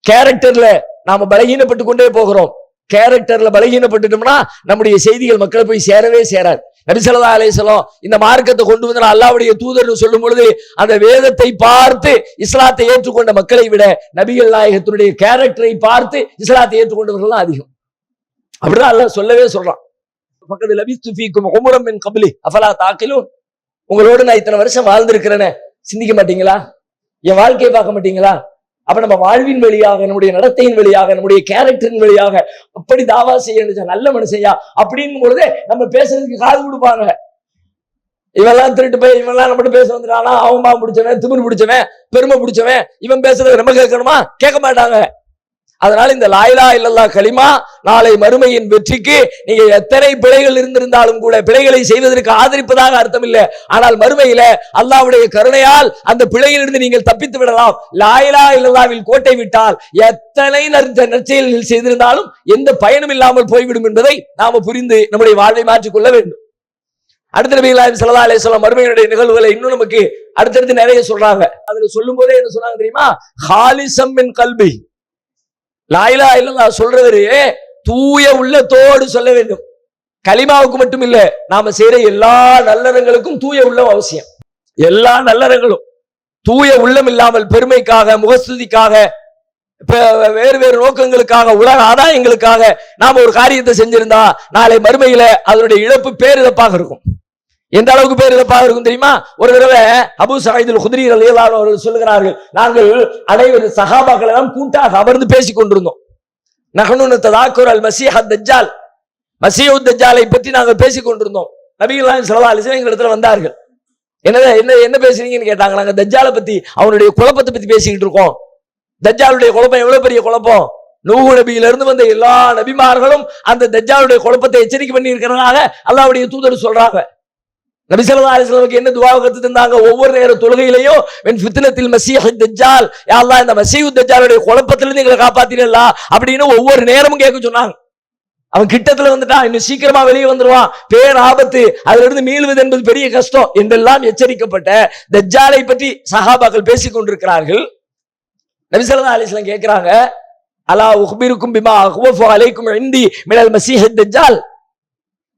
கேரக்டர்ல நாம பலகீனப்பட்டு கொண்டே போகிறோம். கேரக்டர்ல பலகீனப்பட்டுட்டோம்னா நம்முடைய செய்திகள் மக்களை போய் சேரவே சேராது. நபி ஸல்லல்லாஹு அலைஹி வஸல்லம் இந்த மார்க்கத்தை கொண்டு வந்து அல்லாஹ்வுடைய தூதர்னு சொல்லும் பொழுது அந்த வேதத்தை பார்த்து இஸ்லாத்தை ஏற்றுக்கொண்ட மக்களை விட நபிகள் நாயகத்தினுடைய கேரக்டரை பார்த்து இஸ்லாத்தை ஏற்றுக்கொண்டவர்கள் தான் அதிகம். அப்படிதான் அல்லாஹ் சொல்லவே சொல்றான். ஃபக்கத் லபிஸ்து ஃபீக்கும் உம்ரம் மின் கப்லி அஃபலா தாகிலூன். உங்களோட நான் இத்தனை வருஷம் வாழ்ந்திருக்கிறேனே, சிந்திக்க மாட்டீங்களா? என் வாழ்க்கையை பார்க்க மாட்டீங்களா? அப்ப நம்ம வாழ்வின் வழியாக, நம்முடைய நடத்தையின் வழியாக, நம்முடைய கேரக்டரின் வழியாக அப்படி தாவா செய்ய நல்ல மனுஷையா அப்படிங்கும் பொழுதே நம்ம பேசுறதுக்கு காது கொடுப்பாங்க. இவெல்லாம் திருட்டு போய் இவெல்லாம் நம்மகிட்ட பேச வந்துட்டானா, அவன் பாவம் பிடிச்சவன், திமிர் பிடிச்சவன், பெருமை பிடிச்சவன், இவன் பேசுறத நம்ம கேட்கணுமா? கேட்க மாட்டாங்க. அதனால இந்த லா இலாஹ இல்லல்லாஹ் கலிமா நாளை மறுமையின் வெற்றிக்கு நீங்க எத்தனை பிழைகள் இருந்திருந்தாலும் கூட பிழைகளை செய்வதற்கு ஆதரிப்பதாக அர்த்தம் இல்லை. ஆனால் மறுமையில அல்லாஹ்வுடைய கருணையால் அந்த பிழையிலிருந்து நீங்கள் தப்பித்து விடலாம். லா இலாஹ இல்லல்லாஹ்வில் கோட்டை விட்டால் எத்தனை நற்செயல்கள் செய்திருந்தாலும் எந்த பயனும் இல்லாமல் போய்விடும் என்பதை நாம புரிந்து நம்முடைய வாழ்வை மாற்றிக்கொள்ள வேண்டும். அடுத்த நபிகள் ஸல்லல்லாஹு அலைஹி வஸல்லம் மறுமையினுடைய நிகழ்வுகளை இன்னும் நமக்கு அடுத்தடுத்து நிறைய சொல்றாங்க. அதுல சொல்லும் போதே என்ன சொன்னாங்க தெரியுமா? ஹாலிஸம் மின் கல்பி. லா இலாஹ இல்லல்லாஹ் சொல்றவரு தூய உள்ளத்தோடு சொல்ல வேண்டும். கலிமாவுக்கு மட்டும் இல்ல, நாம செய்யற எல்லா நல்லறங்களுக்கும் தூய உள்ளம் அவசியம். எல்லா நல்லறங்களும் தூய உள்ளம் இல்லாமல் பெருமைக்காக, முகஸ்துதிக்காக, வேறு வேறு நோக்கங்களுக்காக, உலக ஆதாயங்களுக்காக நாம ஒரு காரியத்தை செஞ்சிருந்தா நாளை மறுமையில அதனுடைய இழப்பு பேரிழப்பாக இருக்கும். எந்த அளவுக்கு பேரிழப்பாக இருக்கும் தெரியுமா? ஒரு தடவை அபூ சயீத் அல் குத்ரி ரலியல்லாஹு அன்ஹு அவர்கள் சொல்லுகிறார்கள், நாங்கள் அனைவரும் சஹாபாக்கள் எல்லாம் கூட்டாக அமர்ந்து பேசிக் கொண்டிருந்தோம். நஹ்னு நததாக்கர் அல் மஸீஹ் அத்-தஜ்ஜால், மஸீஹ் அத்-தஜ்ஜாலை பற்றி நாங்கள் பேசிக் கொண்டிருந்தோம். நபிகள் நாயகம் ஸல்லல்லாஹு அலைஹி வஸல்லம் எங்க இடத்துல வந்தார்கள். என்ன பேசுறீங்கன்னு கேட்டாங்க. நாங்க தஜ்ஜாலை பத்தி, அவனுடைய குழப்பத்தை பத்தி பேசிக்கிட்டு இருக்கோம். தஜ்ஜாலுடைய குழப்பம் எவ்வளவு பெரிய குழப்பம்! நூஹ் நபியிலிருந்து வந்த எல்லா நபிமார்களும் அந்த தஜ்ஜாலுடைய குழப்பத்தை எச்சரிக்கை பண்ணி இருக்கிறதாக அல்லாஹ்வுடைய தூதர் சொல்றாங்க. நபி ஸல்லல்லாஹு அலைஹி வஸல்லம் என்ன துஆ கத்து தந்தாங்க? ஒவ்வொரு நேர தொழுகையிலேயும் மின் ஃபித்னத்தில் மஸீஹ் தஜ்ஜால், யா அல்லாஹ் இந்த மஸீஹ் தஜ்ஜாலுடைய குழப்பத்திலிருந்து எங்களை காப்பாத்திரலா அப்படின்னு ஒவ்வொரு நேரமும் கேட்க சொன்னாங்க. அவன் கிட்டத்துல வந்துட்டான், இன்னும் சீக்கிரமா வெளியே வந்துருவான், பேர் ஆபத்து, அதுல இருந்து மீள்வது என்பது பெரிய கஷ்டம் என்றெல்லாம் எச்சரிக்கப்பட்ட தஜ்ஜாலை பற்றி சஹாபாக்கள் பேசிக் கொண்டிருக்கிறார்கள். நபி ஸல்லல்லாஹு அலைஹி வஸல்லம் கேட்கிறாங்க, அலா உக்பிருக்கும் பிமா அக்வஃபு அலைக்கும் இன்தி மினல் மஸீஹ் தஜ்ஜால்.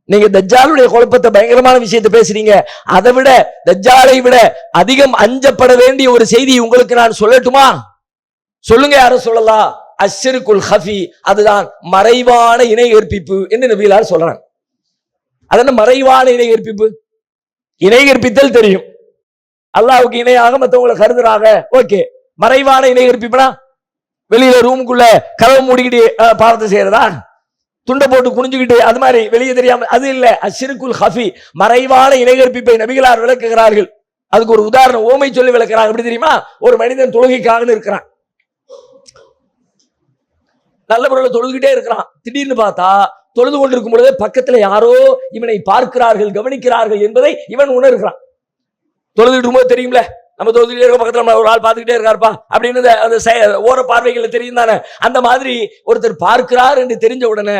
நீங்க தஜ்ஜாலுடைய குழப்பத்தை பயங்கரமான விஷயத்தை பேசுறீங்க. அதை விட தஜ்ஜாலை விட அதிகம் அஞ்சப்பட வேண்டிய ஒரு செய்தி உங்களுக்கு நான் சொல்லட்டுமா? சொல்லுங்க, யாரும் சொல்லலாம். அஷ்ஷிருக்குல் ஹஃபி, அதுதான் மறைவான இணை கற்பிப்பு என்று நபிகளார் சொல்றாங்க. அதென்ன மறைவான இணை கற்பிப்பு? இணை கற்பித்தல் தெரியும், அல்லாஹ்வுக்கு இணையாக மற்றவங்களை கருதுறாங்க, ஓகே. மறைவான இணை கற்பிப்புனா வெளியில ரூமுக்குள்ள கதவை மூடிக்கிட்டு பாவத்தை செய்யறதா? துண்டை போட்டு குனிஞ்சுக்கிட்டு அது மாதிரி வெளியே தெரியாம, அது இல்ல. அஷ்ஷிருக்குல் ஹஃபி, மறைவான இணை கற்பிப்பை நபிகளார் விளக்குகிறார்கள். அதுக்கு ஒரு உதாரணம் ஓமை சொல்லி விளக்குறாங்க. எப்படி தெரியுமா? ஒரு மனிதன் தொழுகைக்காக இருக்கிறான், நல்ல முறையில் தொழுதுகிட்டே இருக்கிறான். திடீர்னு பார்த்தா தொழுது கொண்டிருக்கும் பொழுது பக்கத்துல யாரோ இவனை பார்க்கிறார்கள், கவனிக்கிறார்கள் என்பதை இவன் உணர்கிறான். தொழுதுகிட்டு இருக்கும்போது தெரியும்ல, நம்ம தொழுதுகிட்டே இருக்க பக்கத்துல ஒரு ஆள் பார்த்துக்கிட்டே இருக்காருப்பா அப்படின்னு அந்த ஓர பார்வைகள் தெரியும் தானே. அந்த மாதிரி ஒருத்தர் பார்க்கிறார் என்று தெரிஞ்ச உடனே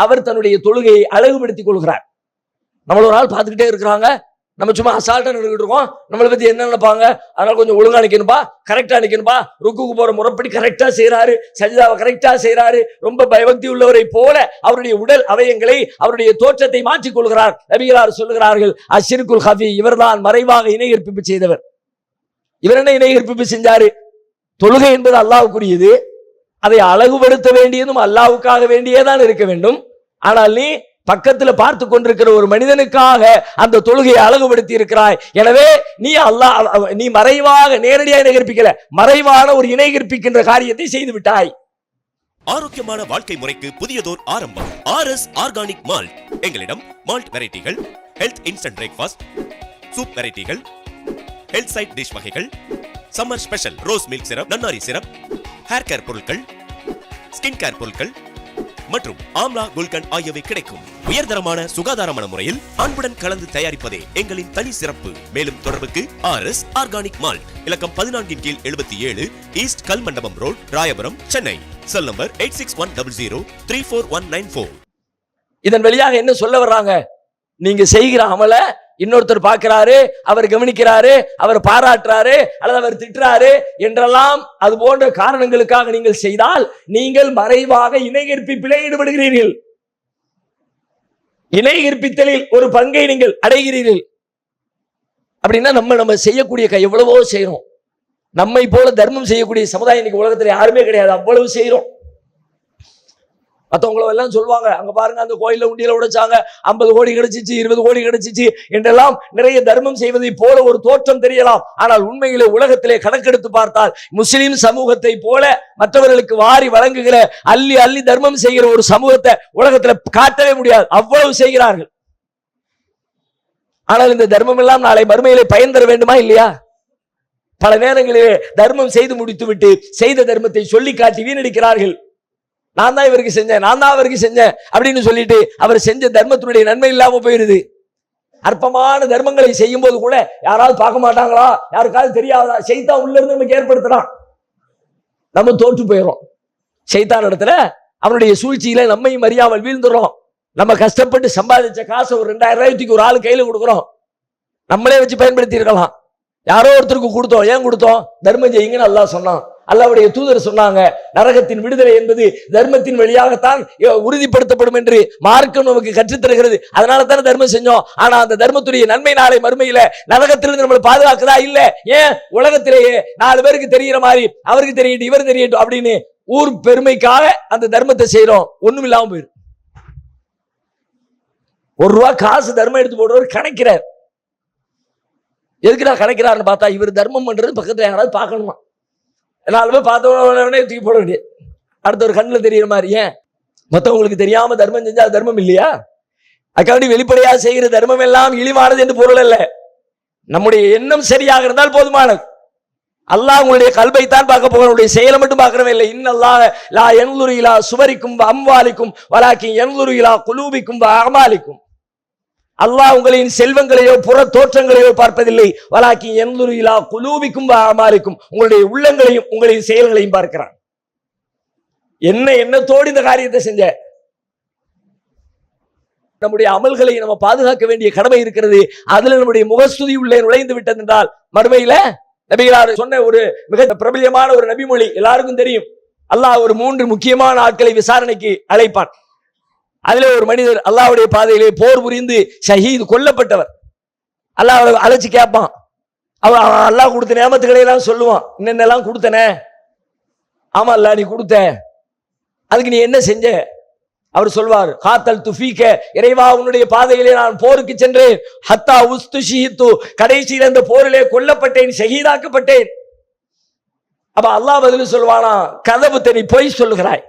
அவர் தன்னுடைய தொழுகையை அழகுபடுத்திக் கொள்கிறார். நம்மள ஒரு ஆள் பார்த்துக்கிட்டே இருக்கிறாங்க, நம்ம சும்மா அசால்ட்டா நின்றுகிட்டு இருக்கோம், நம்மளை பத்தி என்ன நினைப்பாங்க, அதனால கொஞ்சம் ஒழுங்கா நிக்கணும்பா, கரெக்டா நிக்கணும்பா, ருக்குக்கு போற முறைப்படி கரெக்டா செய்யறாரு, சஜிதாவை கரெக்டா செய்யறாரு, ரொம்ப பயபக்தி உள்ளவரை போல அவருடைய உடல் அவயங்களை அவருடைய தோற்றத்தை மாற்றிக் கொள்கிறார். நபிகளார் சொல்லுகிறார்கள், அஷ்ஷிருக்குல் ஹஃபி, இவர்தான் மறைவாக இணை கற்பிப்பு செய்தவர். இவர் என்ன இணை கற்பிப்பு செஞ்சாரு? தொழுகை என்பது அல்லாஹ்வுக்குரியது, அதை அழகுபடுத்த வேண்டியதும் அல்லாஹ்வுக்காக வேண்டியதான் இருக்க வேண்டும். ஆனால் நீ பக்கத்துல பார்த்து கொண்டிருக்கிற ஒரு மனிதனுக்காக அந்த தொழுகையை அழகுபடுத்தி இருக்கிறாய். எனவே நீ மறைவாக நேரடியாக இணை கற்பிக்கல, மறைவான ஒரு இணை கற்பிக்கின்ற காரியத்தை செய்து விட்டாய். ஆரோக்கியமான வாழ்க்கை முறைக்கு புதியதோர் ஆரம்பம். RS organic malt. எங்களிடம் மால்ட் வெரைட்டிகள், ஹெல்த் இன்ஸ்டன்ட் பிரேக்ஃபாஸ்ட், சூப் வெரைட்டிகள், ஹெல்த் சைட் டிஷ் வகைகள், summer special rose milk syrup, நன்னாரி சிரப், ஹேர் கேர் பொருட்கள், ஸ்கின் கேர் பொருட்கள் மற்றும் ஆம்லா குல்கண்ட் ஆகியவை கிடைக்கும். உயர்தரமான சுகாதாரமான முறையில் அன்புடன் கலந்து தயாரிப்பதே எங்களின் தனி சிறப்பு. மேலும் தொடர்புக்கு RS ஆர்கானிக் மால்ட், இலக்கம் 14 கீழ் 77, east Kalmandapam road, Royapuram, Chennai. Cell number 8610034194. இதன் வழியாக என்ன சொல்ல வர்றாங்க? நீங்க செய்கிற அமல இன்னொருத்தர் பார்க்கிறாரு, அவர் கவனிக்கிறாரு, அவர் பாராட்டுறாரு அல்லது அவர் திட்டுறாரு என்றெல்லாம் அது போன்ற காரணங்களுக்காக நீங்கள் செய்தால் நீங்கள் மறைவாக இணை கற்பிப்பிலே ஈடுபடுகிறீர்கள். இணை கற்பித்தலில் ஒரு பங்கை நீங்கள் அடைகிறீர்கள். அப்படின்னா நம்ம செய்யக்கூடிய எவ்வளவோ செய்யறோம். நம்மை போல தர்மம் செய்யக்கூடிய சமுதாயம் இன்னைக்கு உலகத்துல யாருமே கிடையாது, அவ்வளவு செய்யறோம். மற்றவங்கள எல்லாம் சொல்லுவாங்க, அங்க பாருங்க அந்த கோயில உண்டியில உடைச்சாங்க, 50 கோடி கிடைச்சிச்சு, 20 கோடி கிடைச்சிச்சு என்றெல்லாம் நிறைய தர்மம் செய்வதை போல ஒரு தோற்றம் தெரியலாம். ஆனால் உண்மையிலே உலகத்திலே கணக்கெடுத்து பார்த்தால் முஸ்லிம் சமூகத்தை போல மற்றவர்களுக்கு வாரி வழங்குகிற அள்ளி அள்ளி தர்மம் செய்கிற ஒரு சமூகத்தை உலகத்துல காட்டவே முடியாது, அவ்வளவு செய்கிறார்கள். ஆனால் இந்த தர்மம் எல்லாம் நாளை மறுமையிலே பயன் தர வேண்டுமா இல்லையா? பல நேரங்களிலே தர்மம் செய்து முடித்து விட்டு செய்த தர்மத்தை சொல்லி காட்டி வீணடிக்கிறார்கள். நான் தான் இவருக்கு செஞ்சேன், நான் தான் அவருக்கு செஞ்சேன் அப்படின்னு சொல்லிட்டு அவர் செஞ்ச தர்மத்தினுடைய நன்மை இல்லாம போயிருது. அற்பமான தர்மங்களை செய்யும் போது கூட யாராவது பார்க்க மாட்டாங்களா, யாருக்காவது தெரியாதா, சைத்தான் உள்ள இருந்து நமக்கு ஏற்படுத்துறான், நம்ம தோற்று போயிடும். சைத்தான் இடத்துல அவனுடைய சூழ்ச்சியில நம்மையும் அறியாமல் வீழ்ந்துடுறோம். நம்ம கஷ்டப்பட்டு சம்பாதிச்ச காசை ஒரு 2000 ரூபாய்க்கு ஒரு ஆள் கையில கொடுக்குறோம், நம்மளே வச்சு பயன்படுத்தி இருக்கலாம். யாரோ ஒருத்தருக்கு கொடுத்தோம், ஏன் கொடுத்தோம்? தர்மம் செய்யுங்கன்னு அல்லாஹ் சொன்னான், அல்லாஹ்வுடைய தூதர் சொன்னாங்க. நரகத்தின் விடுதலை என்பது தர்மத்தின் வழியாகத்தான் உறுதிப்படுத்தப்படும் என்று மார்க்கம் நமக்கு கற்றுத்தருகிறது. அதனால தானே தர்மம் செஞ்சோம். ஆனா அந்த தர்மத்துடைய நன்மை நாளை மறுமையில நரகத்திலிருந்து நம்மளை பாதுகாக்குதா? இல்ல. ஏன்? உலகத்திலேயே 4 பேருக்கு தெரிகிற மாதிரி அவருக்கு தெரியட்டும், இவர் தெரியட்டும் அப்படின்னு ஊர் பெருமைக்காக அந்த தர்மத்தை செய்யறோம், ஒண்ணும் இல்லாம போயிடும். 1 ரூபா காசு தர்மம் எடுத்து போடுறவர் கணக்கிறார். எதுக்குடா கணக்கிறாருன்னு பார்த்தா இவர் தர்மம் பண்றது பக்கத்துல யாராவது பார்க்கணுமா, 4 பேர் பார்த்தவனே தூக்கி போட வேண்டியது, அடுத்த ஒரு கண்ணில் தெரியுற மாதிரி. ஏன்? மற்றவங்களுக்கு தெரியாம தர்மம் செஞ்சா தர்மம் இல்லையா? அதுக்காண்டி வெளிப்படையா செய்கிற தர்மம் எல்லாம் இழிவானது என்று பொருள் அல்ல. நம்முடைய எண்ணம் சரியாக இருந்தால் போதுமானது. அல்லாஹ் உங்களுடைய கல்வை தான் பார்க்க போகிற, உங்களுடைய செயலை மட்டும் பார்க்கறவே இல்லை. இன்னல்லாஹ லா யன்துரு இலா சுவரிக்கும் அம்வாலிக்கும் வலாக்கின் யன்துரு இலா குலூபிக்கும் அமாலிக்கும். அல்லாஹ் உங்களின் செல்வங்களையோ புற தோற்றங்களையோ பார்ப்பதில்லை. வலாக்கின் யன்துரு இலா குலூபிக்கும் அமாலிக்கும், உங்களுடைய உள்ளங்களையும் உங்களின் செயல்களையும் பார்க்கிறான். என்ன எண்ணத்தோடு இந்த காரியத்தை செஞ்ச? நம்முடைய அமல்களை நம்ம பாதுகாக்க வேண்டிய கடமை இருக்கிறது. அதுல நம்முடைய முகஸ்துதி உள்ளே நுழைந்து விட்டது என்றால் மறுமையில நபிகளார் சொன்ன ஒரு மிக பிரபலியமான ஒரு நபிமொழி எல்லாருக்கும் தெரியும். அல்லாஹ் ஒரு 3 முக்கியமான ஆட்களை விசாரணைக்கு அழைப்பான். அதுல ஒரு மனிதர் அல்லாஹ்வுடைய பாதையிலே போர் புரிந்து ஷஹீத் கொல்லப்பட்டவர். அல்லாஹ் அவரை அழைச்சு கேட்பான். அவன் அல்லாஹ் கொடுத்த நியமத்துக்களை எல்லாம் சொல்லுவான். என்னென்னலாம் கொடுத்தனே? ஆமா அல்லாஹ் நீ கொடுத்த, அதுக்கு நீ என்ன செஞ்ச? அவர் சொல்வார், காத்தல் துஃபீக, இறைவா உன்னுடைய பாதையிலே நான் போருக்கு சென்றேன், ஹத்தா உஸ்துஷிஹித்து, கடைசியில் அந்த போரிலே கொல்லப்பட்டேன், ஷஹீதாக்கப்பட்டேன். அப்ப அல்லாஹ் பதில் சொல்வானா, கதபுத்த, நீ பொய் சொல்லுகிறாய்,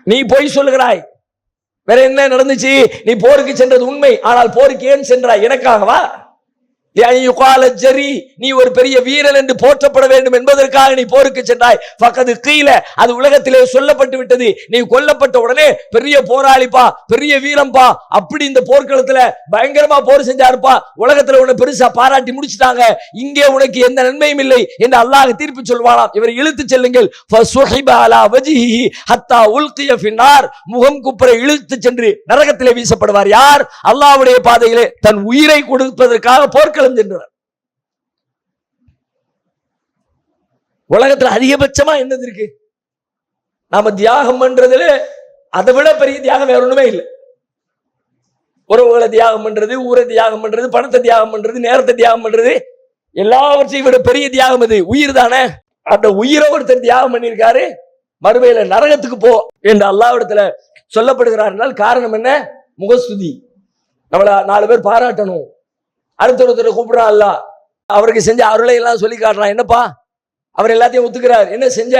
நீ பொய் சொல்லுகிறாய். வேற என்ன நடந்துச்சு? நீ போருக்கு சென்றது உண்மை, ஆனால் போருக்கு ஏன் சென்றாய்? எனக்காகவா? நீ ஒரு பெரிய வீரன் என்று போற்றப்பட வேண்டும் என்பதற்காக நீ போருக்கு சென்றாய். பக்கத்து கீழே அது உலகத்திலே சொல்லப்பட்டு விட்டது, நீ கொல்லப்பட்ட உடனே பெரிய போராளிப்பா, பெரிய வீரம்பா, அப்படி இந்த போர்க்களத்துல பயங்கரமா போர் செஞ்சாருப்பா, உலகத்துல உன்னை பெருசா பாராட்டி முடிச்சுட்டாங்க, இங்கே உனக்கு எந்த நன்மையும் இல்லை என்று அல்லாஹ் தீர்ப்பு சொல்வானாம். இவரை இழுத்து செல்லுங்கள், முகம் குப்புற இழுத்து சென்று நரகத்திலே வீசப்படுவார். யார்? அல்லாஹ்வுடைய பாதையிலே தன் உயிரை கொடுப்பதற்காக போர்க்களம் சென்றார். உலகத்துல அதிகபட்சமா என்னது இருக்கு? நாம தியாகம் பண்றதுல அதை விட பெரிய தியாகம் வேற ஒண்ணுமே இல்லை. உறவுகளை தியாகம் பண்றது, ஊரை தியாகம் பண்றது, பணத்தை தியாகம் பண்றது, நேரத்தை தியாகம் பண்றது, எல்லாவற்றையும் விட பெரிய தியாகம் இது உயிர் தானே. அந்த உயிரை ஒருத்தர் தியாகம் பண்ணியிருக்காரு, மறுமையில நரகத்துக்கு போ என்று அல்லாஹ்விடத்துல சொல்லப்படுகிறார். காரணம் என்ன? முகஸ்துதி. நம்மள 4 பேர் பாராட்டணும், அடுத்தொருத்தர் கூப்பிடுறான், அல்லாஹ் அவருக்கு செஞ்ச அருளை எல்லாம் சொல்லி காட்டுறான். என்னப்பா? அவர் எல்லாத்தையும் ஒத்துக்கிறார். என்ன செஞ்ச?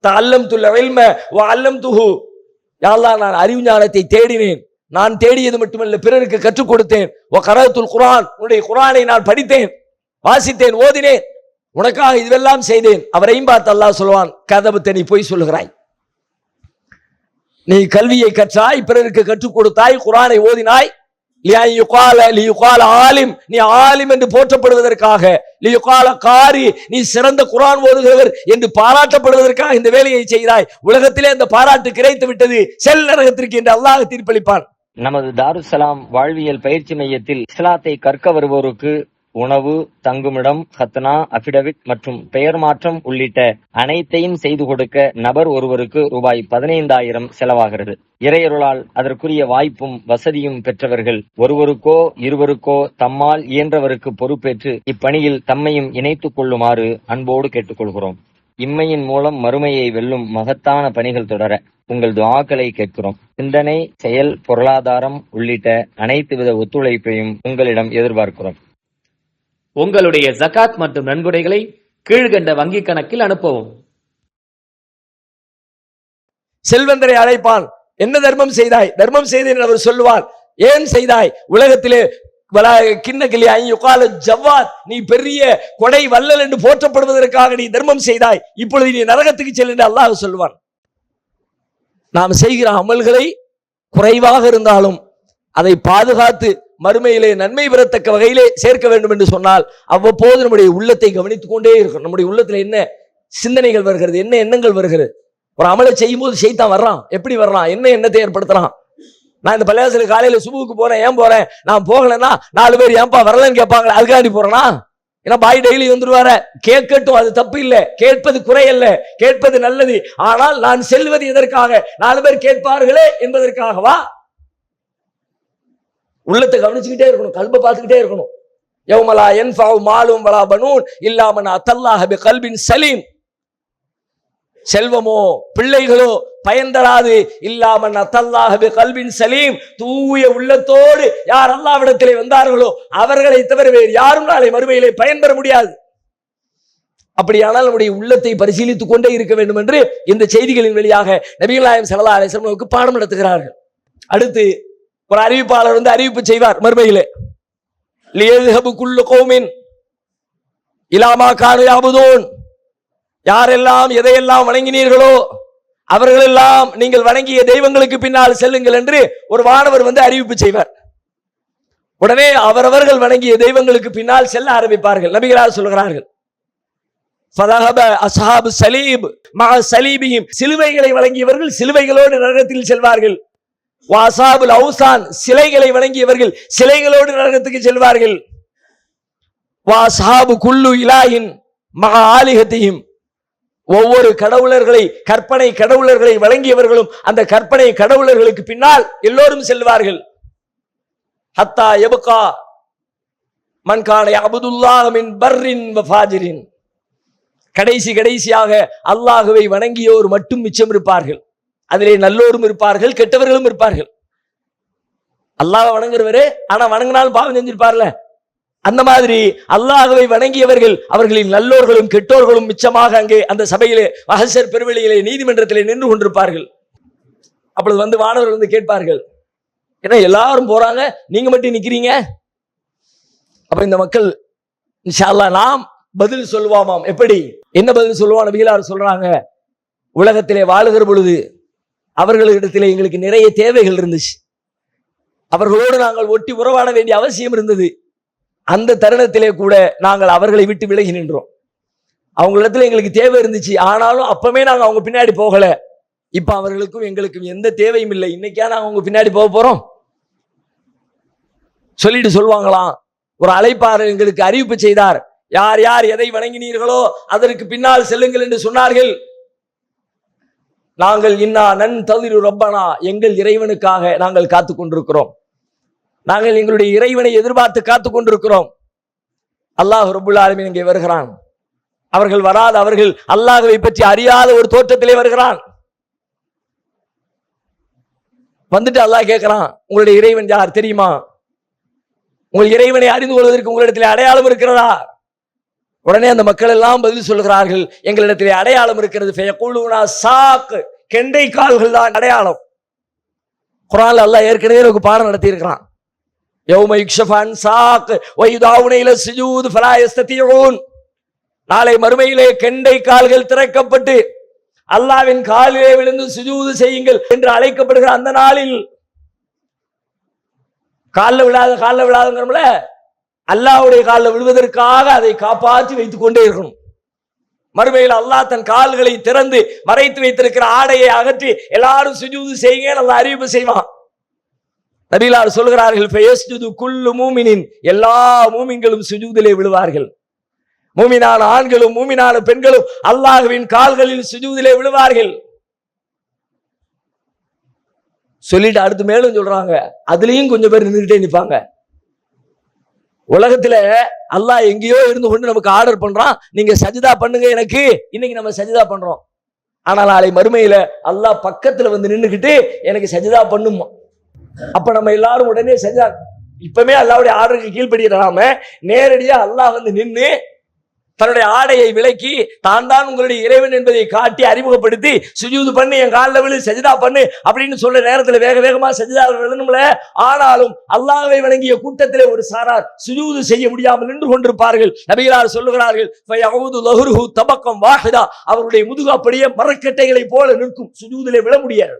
தஅல்லம்துல் இல்ம வ அல்லம்துஹு, யா அல்லாஹ் நான் அறிவு ஞானத்தை தேடினேன், நான் தேடியது மட்டுமல்ல பிறருக்கு கற்றுக் கொடுத்தேன். வ கரஅத்துல் குர்ஆன், உன்னுடைய குர்ஆனை நான் படித்தேன், வாசித்தேன், ஓதினேன், உனக்காக இதுவெல்லாம் செய்தேன். அவரையும் பார்த்து அல்லாஹ் சொல்வான், கதபுத்த, நீ போய் சொல்லுகிறாய். நீ கல்வியை கற்றாய், பிறருக்கு கற்றுக் கொடுத்தாய், குர்ஆனை ஓதினாய், நீ ஆலிம் என்று போற்றப்படுவதற்காக, நீ சிறந்த குர்ஆன் ஓதுகிறவர் என்று பாராட்டப்படுவதற்காக இந்த வேலையை செய்தாய். உலகத்திலே அந்த பாராட்டு கிடைத்து விட்டது, செல் நரகத்திற்கு என்று அல்லாஹ் தீர்ப்பளிப்பான். நமது தாருஸ்ஸலாம் வாழ்வியல் பயிற்சி மையத்தில் இஸ்லாத்தை கற்க வருவோருக்கு உணவு, தங்குமிடம், ஹத்னா, அபிடவிட் மற்றும் பெயர் மாற்றம் உள்ளிட்ட அனைத்தையும் செய்து கொடுக்க நபர் ஒருவருக்கு ரூபாய் 15,000 செலவாகிறது. இறையருளால் அதற்குரிய வாய்ப்பும் வசதியும் பெற்றவர்கள் ஒருவருக்கோ இருவருக்கோ தம்மால் இயன்றவருக்கு பொறுப்பேற்று இப்பணியில் தம்மையும் இணைத்துக் கொள்ளுமாறு அன்போடு கேட்டுக்கொள்கிறோம். இம்மையின் மூலம் மறுமையை வெல்லும் மகத்தான பணிகள் தொடர உங்கள் துஆக்களை கேட்கிறோம். சிந்தனை, செயல், பொருளாதாரம் உள்ளிட்ட அனைத்து வித ஒத்துழைப்பையும் உங்களிடம் எதிர்பார்க்கிறோம். உங்களுடைய ஜகாத் மற்றும் நன்கொடைகளை கீழ்கண்ட வங்கிக் கணக்கில் அனுப்பவும். செல்வந்தரை அழைப்பான், என்ன தர்மம் செய்தாய்? தர்மம் செய்தேன் அவர் சொல்லுவார். ஏன் செய்தாய்? உலகத்திலே ஜவ்வாத், நீ பெரிய கொடை வல்லல் என்று போற்றப்படுவதற்காக நீ தர்மம் செய்தாய், இப்பொழுது நீ நரகத்துக்கு செல் என்று அல்லாஹ் சொல்லுவான். நாம் செய்கிற அமல்களை குறைவாக இருந்தாலும் அதை பாதுகாத்து மறுமையிலே நன்மை பெறத்தக்க வகையிலே சேர்க்க வேண்டும் என்று சொன்னால் அவ்வப்போது நம்முடைய உள்ளத்தை கவனித்துக் கொண்டே இருக்கும். நம்முடைய உள்ளத்துல என்ன சிந்தனைகள் வருகிறது, என்ன எண்ணங்கள் வருகிறது. ஒரு அமலை செய்யும் போது ஷைத்தான் வர்றான், எப்படி வர்றான், என்ன எண்ணத்தை ஏற்படுத்துறான். நான் இந்த பள்ளியாசலுக்கு காலையில சுபுக்கு போறேன், ஏன் போறேன்? நான் போகலன்னா 4 பேர் ஏன்பா வரலன்னு கேட்பாங்க, அதுக்காண்டி போறேனா? ஏன்னா பாய் டெய்லி வந்துருவார, கேட்கட்டும், அது தப்பு இல்லை, கேட்பது குறையல்ல, கேட்பது நல்லது. ஆனால் நான் செல்வது எதற்காக? 4 பேர் கேட்பார்களே என்பதற்காகவா? உள்ளத்தை கவனிச்சுக்கிட்டே இருக்கணும், கல்பை பார்த்துக்கிட்டே இருக்கணும். யௌமலா யன்ஃபஉ மாலும் வலா பனூன் இல்லா மன் அத்தல்லாஹ பிகல்பின் சலீம். செல்வமோ பிள்ளைகளோ பயன் தராது, இல்லா மன் அத்தல்லாஹ பிகல்பின் சலீம். தூய உள்ளத்தோடு யார் அல்லாஹ்விடத்திலே வந்தார்களோ அவர்களை தவிர வேறு யாரும் நாளை மறுமையிலே பயன் பெற முடியாது. அப்படியானால் நம்முடைய உள்ளத்தை பரிசீலித்துக் கொண்டே இருக்க வேண்டும் என்று இந்த செய்திகளின் வழியாக நபிகள் நாயகம் ஸல்லல்லாஹு அலைஹி வஸல்லம் பாடம் நடத்துகிறார்கள். அடுத்து ஒரு அறிவிப்பாளர் வந்து அறிவிப்பு செய்வார் மறுமையிலே, லியذهب كل قوم الى ما كانوا يعبدون. யாரெல்லாம் எதையெல்லாம் வணங்கினீர்களோ அவர்களெல்லாம் நீங்கள் வணங்கிய தெய்வங்களுக்கு பின்னால் செல்லுங்கள் என்று ஒரு வானவர் வந்து அறிவிப்பு செய்வார். உடனே அவரவர்கள் வணங்கிய தெய்வங்களுக்கு பின்னால் செல்ல ஆரம்பிப்பார்கள். நபிகளார் சொல்கிறார்கள், ஃபதஹப அஸ்ஹாபு ஸலீப் மஅ ஸலீபிஹிம். சிலுவைகளை வணங்கியவர்கள் சிலுவைகளோடு நரகத்தில் செல்வார்கள். வாசாபுல் அவுசான், சிலைகளை வணங்கியவர்கள் சிலைகளோடு நரகத்துக்கு செல்வார்கள். வாசாபு குல்லு இலாஹின் மகா ஆலிஹத்திஹிம். ஒவ்வொரு கடவுளர்களை கற்பனை கடவுளர்களை வழங்கியவர்களும் அந்த கற்பனை கடவுளர்களுக்கு பின்னால் எல்லோரும் செல்வார்கள். ஹத்தா யபகா மன் கான யஅபுதுல்லாஹ மின் பர்ரின் வ ஃபாஜிரின். கடைசியாக அல்லாஹ்வை வணங்கியோர் மட்டும் மிச்சம் இருப்பார்கள். அதிலே நல்லோரும் இருப்பார்கள், கெட்டவர்களும் இருப்பார்கள். அல்லாஹ்வை வணங்குறவரே ஆனா வணங்கினாலும் பாவம் செஞ்சிருப்பார்ல, அந்த மாதிரி அல்லாஹ்வை வணங்கியவர்கள் அவர்களின் நல்லோர்களும் கெட்டோர்களும் மிச்சமாக அங்கே அந்த சபையிலே மஹ்ஷர் பெருவெளியிலே நீதிமன்றத்திலே நின்று கொண்டிருப்பார்கள். அப்பொழுது வந்து வானவர்கள் வந்து கேட்பார்கள், ஏன்னா எல்லாரும் போறாங்க, நீங்க மட்டும் நிக்கிறீங்க. அப்ப இந்த மக்கள் இன்ஷா அல்லாஹ் நாம் பதில் சொல்லுவாமாம். எப்படி, என்ன பதில் சொல்லுவான்? நபிகளார் சொல்றாங்க, உலகத்திலே வாழுகிற பொழுது அவர்களிடத்திலே எங்களுக்கு நிறைய தேவைகள் இருந்துச்சு, அவர்களோடு நாங்கள் ஒட்டி உறவாட வேண்டிய அவசியம் இருந்தது. அந்த தருணத்திலே கூட நாங்கள் அவர்களை விட்டு விலகி நின்றோம். அவங்களிடத்துல எங்களுக்கு தேவை இருந்துச்சு, ஆனாலும் அப்பவே நாங்க அவங்க பின்னாடி போகல. இப்ப அவர்களுக்கும் எங்களுக்கும் எந்த தேவையும் இல்லை, இன்னைக்கா நாங்க அவங்க பின்னாடி போக போறோம்? சொல்லிட்டு சொல்லுவாங்களாம், ஒரு அழைப்பாளர் எங்களுக்கு அறிவிப்பு செய்தார், யார் யார் எதை வணங்கினீர்களோ அதற்கு பின்னால் செல்லுங்கள் என்று சொன்னார்கள். நாங்கள் இன்னா நன் தவிர ரப்பனா, எங்கள் இறைவனுக்காக நாங்கள் காத்து கொண்டிருக்கிறோம், நாங்கள் எங்களுடைய இறைவனை எதிர்பார்த்து காத்து கொண்டிருக்கிறோம். அல்லாஹ் ரப்புல் ஆலமீன் இங்கே வருகிறான். அவர்கள் வராத, அவர்கள் அல்லாஹ்வை பற்றி அறியாத ஒரு தோற்றத்திலே வருகிறான். வந்துட்டு அல்லாஹ் கேட்கிறான், உங்களுடைய இறைவன் யார் தெரியுமா? உங்கள் இறைவனை அறிந்து கொள்வதற்கு உங்களிடத்திலே அடையாளம் இருக்கிறதா? உடனே அந்த மக்கள் எல்லாம் பதில் சொல்கிறார்கள், எங்களிடத்திலே அடையாளம் இருக்கிறது. ஃபயகூலுனா சாக், கெண்டை கால்கள் தான் அடையாளம். குர்ஆன்ல அல்லாஹ் ஏற்கனவே ஒரு பாடம் நடத்தி இருக்கிறான். யௌம யுக்ஷஃபன் சாக் வ யுதாவுன இல சுஜூத் ஃபலா யஸ்ததியூன். நாளை மறுமையிலே கெண்டை கால்கள் திறக்கப்பட்டு அல்லாஹ்வின் காலிலே விழுந்து சுஜூது செய்யுங்கள் என்று அழைக்கப்படுகிற அந்த நாளில், காலில் விழாதுங்கிறோம்ல, அல்லாஹ்வுடைய காலில் விழுவதற்காக அதை காப்பாற்றி வைத்துக் கொண்டே இருக்கணும். மறுமையில் அல்லாஹ் தன் கால்களை திறந்து மறைத்து வைத்திருக்கிற ஆடையை அகற்றி எல்லாரும் சுஜூது செய்யுங்க அல்லாஹ் அறிவிப்பு செய்வான். நபிகளார் சொல்கிறார்கள், ஃபயஸ்ஜுது குல்லு மூமினின், எல்லா மூமின்களும் சுஜூதிலே விழுவார்கள். மூமினான ஆண்களும் மூமினான பெண்களும் அல்லாஹ்வின் கால்களில் சுஜூதிலே விழுவார்கள். சொல்லிட்டு அடுத்து மேலும் சொல்றாங்க, அதுலயும் கொஞ்சம் பேர் நின்றுட்டே நிற்பாங்க. உலகத்துல அல்லாஹ் எங்கேயோ இருந்து கொண்டு நமக்கு ஆர்டர் பண்றான், நீங்க சஜிதா பண்ணுங்க எனக்கு, இன்னைக்கு நம்ம சஜிதா பண்றோம். ஆனால் நாளை மறுமையில அல்லாஹ் பக்கத்துல வந்து நின்றுகிட்டு எனக்கு சஜிதா பண்ணுமா. அப்ப நம்ம எல்லாரும் உடனே சஜிதா, இப்பவுமே அல்லாஹ்வுடைய ஆர்டருக்கு கீழ்படியிடாம நேரடியா அல்லாஹ் வந்து நின்று தன்னுடைய ஆடையை விலக்கி தான் தான் உங்களுடைய இறைவன் என்பதை காட்டி அறிமுகப்படுத்தி சுஜூது பண்ணி என் காலில் விழு சஜிதா பண்ணு அப்படின்னு சொல்ற நேரத்தில் வேக வேகமா சஜிதா விழணும்ல. ஆனாலும் அல்லாஹ்வை வணங்கிய கூட்டத்திலே ஒரு சாரார் சுஜூது செய்ய முடியாமல் நின்று கொண்டிருப்பார்கள். நபிகளார் சொல்லுகிறார்கள், தபக்கம் வாஹிதா, அவருடைய முதுகு அப்படியே மரக்கட்டைகளை போல நிற்கும், சுஜூதிலே விழ முடியாது.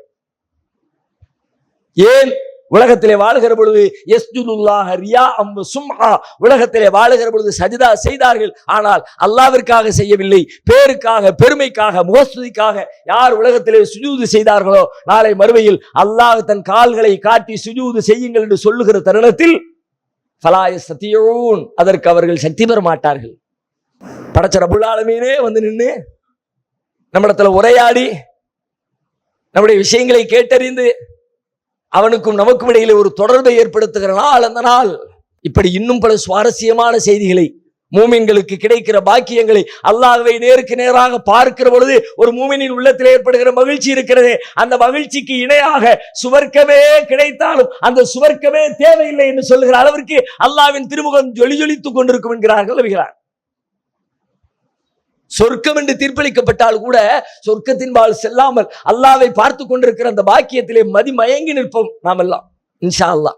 ஏன்? உலகத்திலே வாழுகிற பொழுது யஸ்ஜுதுல்லாஹ ரியாஅம் வ சும்ஆ, உலகத்திலே வாழுகிற பொழுது சஜிதா செய்தார்கள், ஆனால் அல்லாஹ்விற்காக செய்யவில்லை, பேருக்காக, பெருமைக்காக, முகஸ்துதிக்காக யார் உலகத்திலே சுஜூது செய்தார்களோ நாளை மறுமையில் அல்லாஹ் தன் கால்களை காட்டி சுஜூது செய்யுங்கள் என்று சொல்லுகிற தருணத்தில் ஃபலா யஸ்ததியூன், அதற்கு அவர்கள் சக்தி பெற மாட்டார்கள். படைச்ச ரப்புல் ஆலமீனே வந்து நின்று நம்மிடத்துல உரையாடி நம்முடைய விஷயங்களை கேட்டறிந்து அவனுக்கும் நமக்கும் இடையிலே ஒரு தொடர்பை ஏற்படுத்துகிற நாள் அந்த நாள். இப்படி இன்னும் பல சுவாரஸ்யமான செய்திகளை, மூமின்களுக்கு கிடைக்கிற பாக்கியங்களை, அல்லாஹ்வை நேருக்கு நேராக பார்க்கிற பொழுது ஒரு மூமினின் உள்ளத்தில் ஏற்படுகிற மகிழ்ச்சி இருக்கிறது. அந்த மகிழ்ச்சிக்கு இணையாக சுவர்க்கமே கிடைத்தாலும் அந்த சுவர்க்கமே தேவையில்லை என்று சொல்லுகிற அளவிற்கு அல்லாஹ்வின் திருமுகம் ஜொலி ஜொலித்துக் கொண்டிருக்கும் என்கிறார்கள் நபிகளார். சொர்க்கம் என்று தீர்ப்பளிக்கப்பட்டால் கூட சொர்க்கத்தின்பால் செல்லாமல் அல்லாஹ்வை பார்த்து கொண்டிருக்கிற அந்த பாக்கியத்திலே மதிமயங்கி நிற்போம் நாம் எல்லாம் இன்ஷா அல்லாஹ்.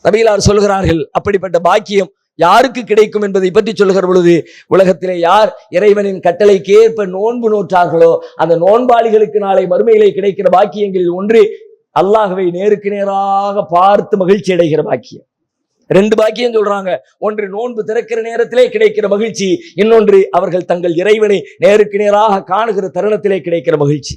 நபிகளார் சொல்கிறார்கள், அப்படிப்பட்ட பாக்கியம் யாருக்கு கிடைக்கும் என்பதை பற்றி சொல்லுகிற பொழுது, உலகத்திலே யார் இறைவனின் கட்டளைக்கு ஏற்ப நோன்பு நோற்றார்களோ அந்த நோன்பாளிகளுக்கு நாளை மறுமையிலே கிடைக்கிற பாக்கியங்களில் ஒன்று அல்லாஹ்வை நேருக்கு நேராக பார்த்து மகிழ்ச்சி அடைகிற பாக்கியம். ரெண்டு பாக்கியம் சொல்றாங்க. ஒன்று நோன்பு திறக்கிற நேரத்திலே கிடைக்கிற மகிழ்ச்சி, இன்னொன்று அவர்கள் தங்கள் இறைவனை நேருக்கு நேராக காணுகிற தருணத்திலே கிடைக்கிற மகிழ்ச்சி.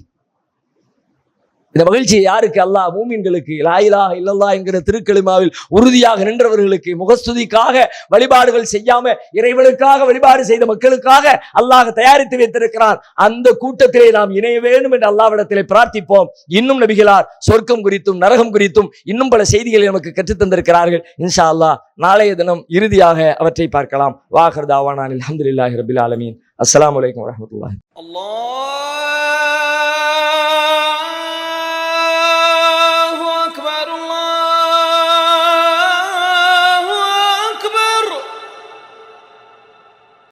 இந்த மகிழ்ச்சியை யாருக்கு? அல்லாஹ் மூமின்களுக்கு, லா இலாஹ இல்லல்லாஹ் என்கிற திருக்கலிமாவில் உறுதியாக நின்றவர்களுக்கு, முகஸ்துதிக்காக வழிபாடுகள் செய்யாம இறைவனுக்காக வழிபாடு செய்த மக்களுக்காக அல்லாஹ் தயாரித்து வைத்திருக்கிறான். அந்த கூட்டத்திலே நாம் இணைய வேண்டும் என்று அல்லாஹ்விடத்திலே பிரார்த்திப்போம். இன்னும் நபிகளார் சொர்க்கம் குறித்தும் நரகம் குறித்தும் இன்னும் பல செய்திகளை நமக்கு கற்றுத் தந்திருக்கிறார்கள். இன்ஷா அல்லாஹ் நாளைய தினம் இறுதியாக அவற்றை பார்க்கலாம். வாஹிர் தாவானா அல்ஹம்துலில்லாஹி ரப்பில் ஆலமீன். அஸ்ஸலாமு அலைக்கும் வரஹ்மத்துல்லாஹி.